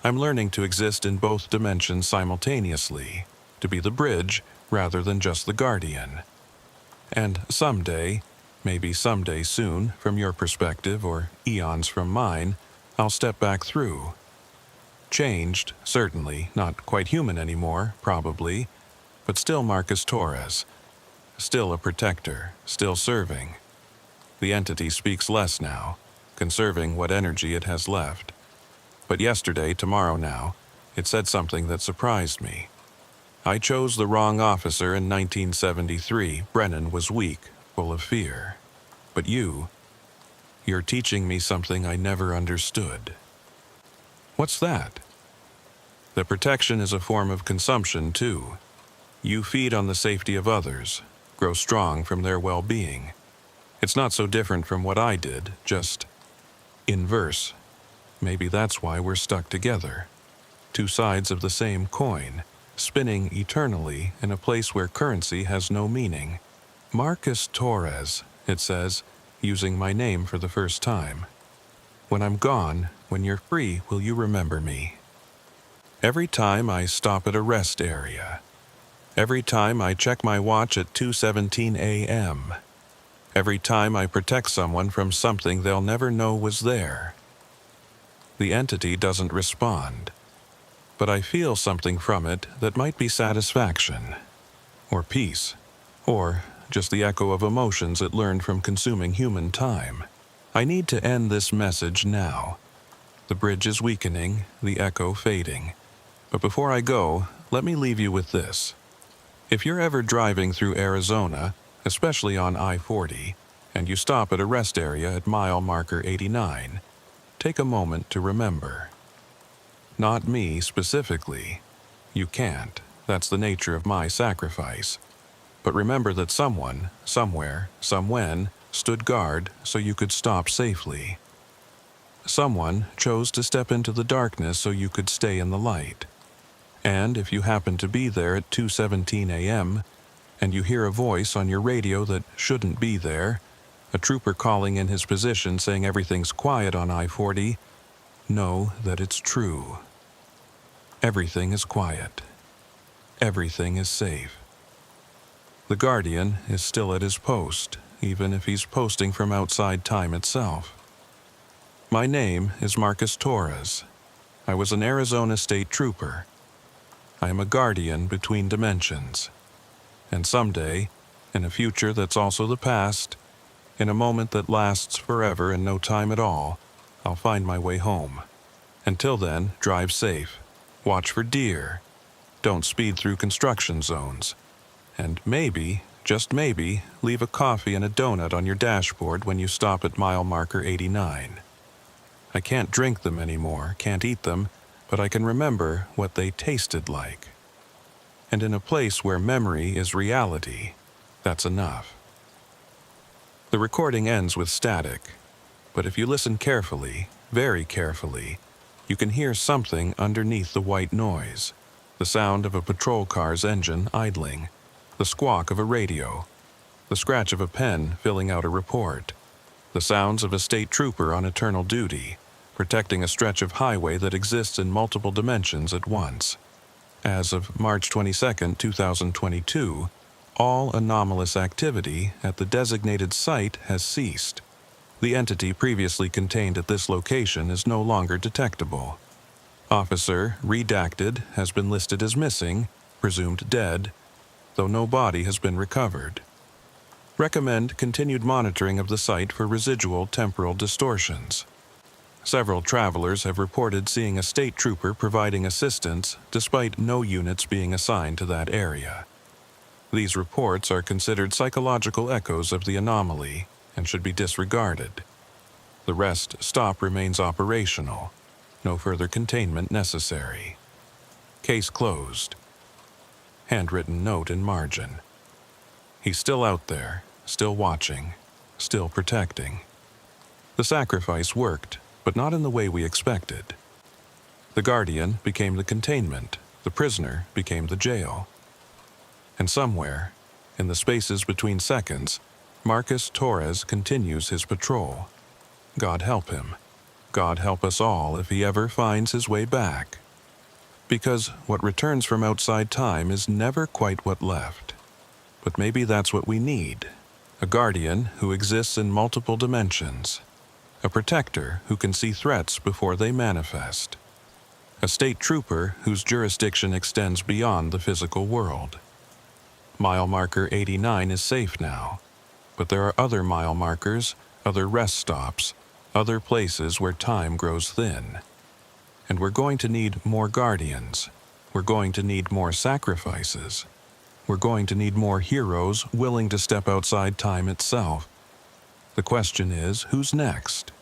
I'm learning to exist in both dimensions simultaneously, to be the bridge rather than just the guardian. And someday, maybe someday soon, from your perspective or eons from mine, I'll step back through. Changed, certainly, not quite human anymore, probably, but still Marcus Torres. Still a protector, still serving. The entity speaks less now, conserving what energy it has left. But yesterday, tomorrow now, it said something that surprised me. I chose the wrong officer in 1973. Brennan was weak, full of fear. But you're teaching me something I never understood. What's that? The protection is a form of consumption, too. You feed on the safety of others, grow strong from their well-being. It's not so different from what I did, just inverse. Maybe that's why we're stuck together. Two sides of the same coin, spinning eternally in a place where currency has no meaning. Marcus Torres, it says, using my name for the first time. When I'm gone, when you're free, will you remember me? Every time I stop at a rest area. Every time I check my watch at 2:17 a.m. Every time I protect someone from something they'll never know was there. The entity doesn't respond, but I feel something from it that might be satisfaction, or peace, or just the echo of emotions it learned from consuming human time. I need to end this message now. The bridge is weakening, the echo fading. But before I go, let me leave you with this. If you're ever driving through Arizona, especially on I-40, and you stop at a rest area at mile marker 89, take a moment to remember. Not me specifically. You can't. That's the nature of my sacrifice. But remember that someone, somewhere, somewhen, stood guard so you could stop safely. Someone chose to step into the darkness so you could stay in the light. And if you happen to be there at 2:17 a.m., and you hear a voice on your radio that shouldn't be there, a trooper calling in his position saying everything's quiet on I-40, know that it's true. Everything is quiet. Everything is safe. The Guardian is still at his post, even if he's posting from outside time itself. My name is Marcus Torres. I was an Arizona State Trooper. I am a guardian between dimensions. And someday, in a future that's also the past, in a moment that lasts forever and no time at all, I'll find my way home. Until then, drive safe. Watch for deer. Don't speed through construction zones. And maybe, just maybe, leave a coffee and a donut on your dashboard when you stop at mile marker 89. I can't drink them anymore, can't eat them, but I can remember what they tasted like. And in a place where memory is reality, that's enough. The recording ends with static, but if you listen carefully, very carefully, you can hear something underneath the white noise, the sound of a patrol car's engine idling, the squawk of a radio, the scratch of a pen filling out a report, the sounds of a state trooper on eternal duty, protecting a stretch of highway that exists in multiple dimensions at once. As of March 22, 2022, all anomalous activity at the designated site has ceased. The entity previously contained at this location is no longer detectable. Officer, redacted, has been listed as missing, presumed dead, though no body has been recovered. Recommend continued monitoring of the site for residual temporal distortions. Several travelers have reported seeing a state trooper providing assistance despite no units being assigned to that area. These reports are considered psychological echoes of the anomaly and should be disregarded. The rest stop remains operational. No further containment necessary. Case closed. Handwritten note in margin. He's still out there, still watching, still protecting. The sacrifice worked, but not in the way we expected. The Guardian became the containment, the prisoner became the jail. And somewhere, in the spaces between seconds, Marcus Torres continues his patrol. God help him. God help us all if he ever finds his way back. Because what returns from outside time is never quite what left. But maybe that's what we need. A guardian who exists in multiple dimensions. A protector who can see threats before they manifest. A state trooper whose jurisdiction extends beyond the physical world. Mile marker 89 is safe now, but there are other mile markers, other rest stops, other places where time grows thin. And we're going to need more guardians. We're going to need more sacrifices. We're going to need more heroes willing to step outside time itself. The question is, who's next?